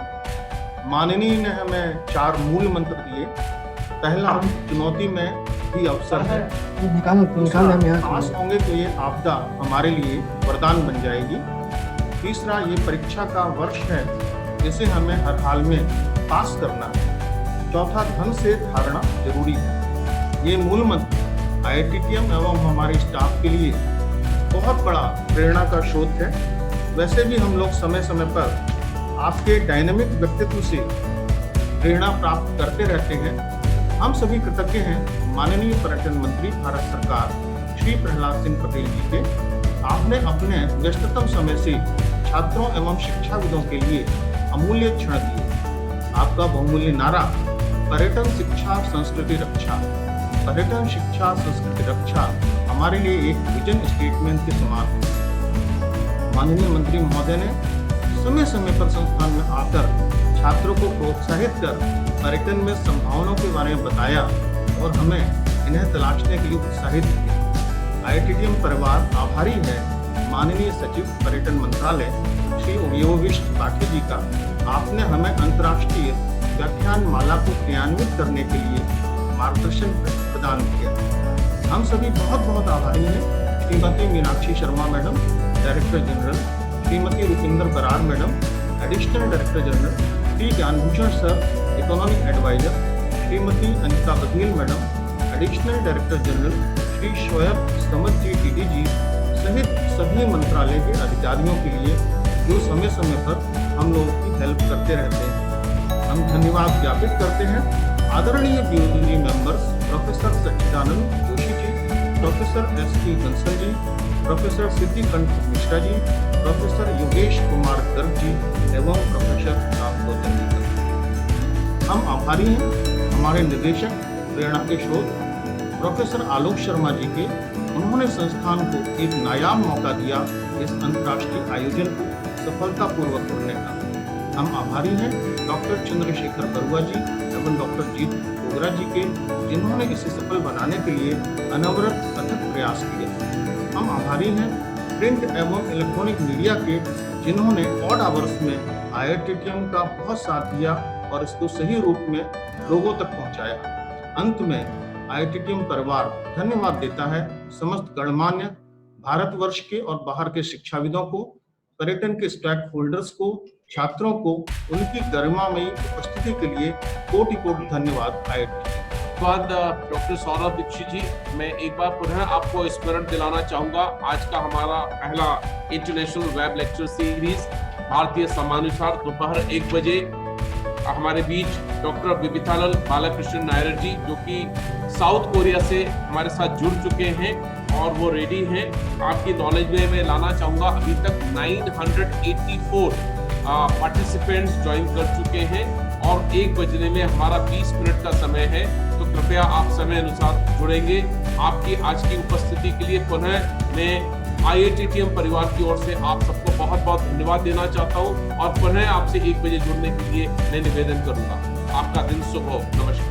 माननीय ने हमें 4 मूल मंत्र दिए। पहला, चुनौती में भी अवसर है। पास होंगे तो ये आपदा हमारे लिए वरदान बन जाएगी। तीसरा, ये परीक्षा का वर्ष है जिसे हमें हर हाल में पास करना है। चौथा, धन से धारणा जरूरी है। ये मूल मंत्र IITTM एवं हमारे स्टाफ के लिए बहुत बड़ा प्रेरणा का स्रोत है। वैसे भी हम लोग समय समय पर आपके डायनामिक व्यक्तित्व से प्रेरणा प्राप्त करते रहते हैं। हम सभी कृतज्ञ हैं माननीय पर्यटन मंत्री भारत सरकार श्री प्रहलाद सिंह पटेल जी के। आपने अपने व्यस्ततम समय से छात्रों एवं शिक्षाविदों के लिए अमूल्य क्षण दिए। आपका बहुमूल्य नारा पर्यटन शिक्षा संस्कृति रक्षा, पर्यटन शिक्षा संस्कृति रक्षा हमारे लिए एक विजन स्टेटमेंट के समान है। माननीय मंत्री महोदय ने समय समय पर संस्थान में आकर छात्रों को प्रोत्साहित कर पर्यटन में संभावनाओं के बारे में बताया और हमें इन्हें तलाशने के लिए उत्साहित किया। IITTM परिवार आभारी है माननीय सचिव पर्यटन मंत्रालय श्री योगेश त्रिपाठी जी का। आपने हमें अंतर्राष्ट्रीय व्याख्यान माला को क्रियान्वित करने के लिए मार्गदर्शन प्रदान किया। हम सभी बहुत बहुत आभारी हैं Shrimati Meenakshi Sharma madam, director general, Shrimati Rupinder Brar madam, additional director general, Shri Gyanbhushan sir, economic adviser, Shrimati Anita Baghel madam, additional director general, Shri Shoaib Samad ji DDG सहित सभी मंत्रालय के अधिकारियों के लिए जो समय समय पर हम लोगों की हेल्प करते रहते हैं। हम धन्यवाद ज्ञापित करते हैं आदरणीय ब्यूरो मेंबर्स प्रोफेसर सच्चिदानंद जोशी जी, professor ST. Bansal ji, professor सिद्धिकंठ Mishra ji, professor Yogesh Kumar Garg जी एवं प्रोफेसर राम गौतम जी। हम आभारी हैं हमारे निदेशक प्रेरणा के स्रोत प्रोफेसर आलोक शर्मा जी के, उन्होंने संस्थान को एक नायाब मौका दिया इस अंतर्राष्ट्रीय आयोजन को सफलतापूर्वक करने का। हम आभारी हैं डॉक्टर चंद्रशेखर बरुआ जी एवं डॉक्टर जीत डोगरा जी के, जिन्होंने इसे सफल बनाने के लिए अनवरत अथक प्रयास किए। हम आभारी हैं प्रिंट एवं इलेक्ट्रॉनिक मीडिया के, जिन्होंने ऑड आवर्स में IITTM का बहुत साथ दिया और इसको सही रूप में लोगों तक पहुंचाया। अंत में IITTM परिवार धन्यवाद देता है समस्त गणमान्य भारतवर्ष के और बाहर के शिक्षाविदों को, पर्यटन के स्टेक होल्डर्स को, छात्रों को उनकी गरिमामयी उपस्थिति के लिए कोटि-कोटि धन्यवाद। बाद डॉक्टर सौरभ दीक्षित जी, मैं एक बार पुनः आपको स्मरण दिलाना चाहूंगा, आज का हमारा पहला इंटरनेशनल वेब लेक्चर सीरीज भारतीय समयानुसार दोपहर 1 बजे हमारे बीच डॉक्टर बिबिथालाल बालाकृष्णन नायर जी, जो कि साउथ कोरिया से हमारे साथ जुड़ चुके हैं और वो रेडी हैं। आपकी नॉलेज में मैं लाना चाहूँगा, अभी तक 984 पार्टिसिपेंट्स ज्वाइन कर चुके हैं और 1 बजने में हमारा 20 मिनट का समय है, तो कृपया आप समय अनुसार जुड़ेंगे। आपकी आज की उपस्थिति के लिए पुनः मैं IITTM परिवार की ओर से आप सबको बहुत बहुत धन्यवाद देना चाहता हूँ और पुनः आपसे 1 बजे जुड़ने के लिए मैं निवेदन करूंगा। आपका दिन शुभ हो। नमस्कार।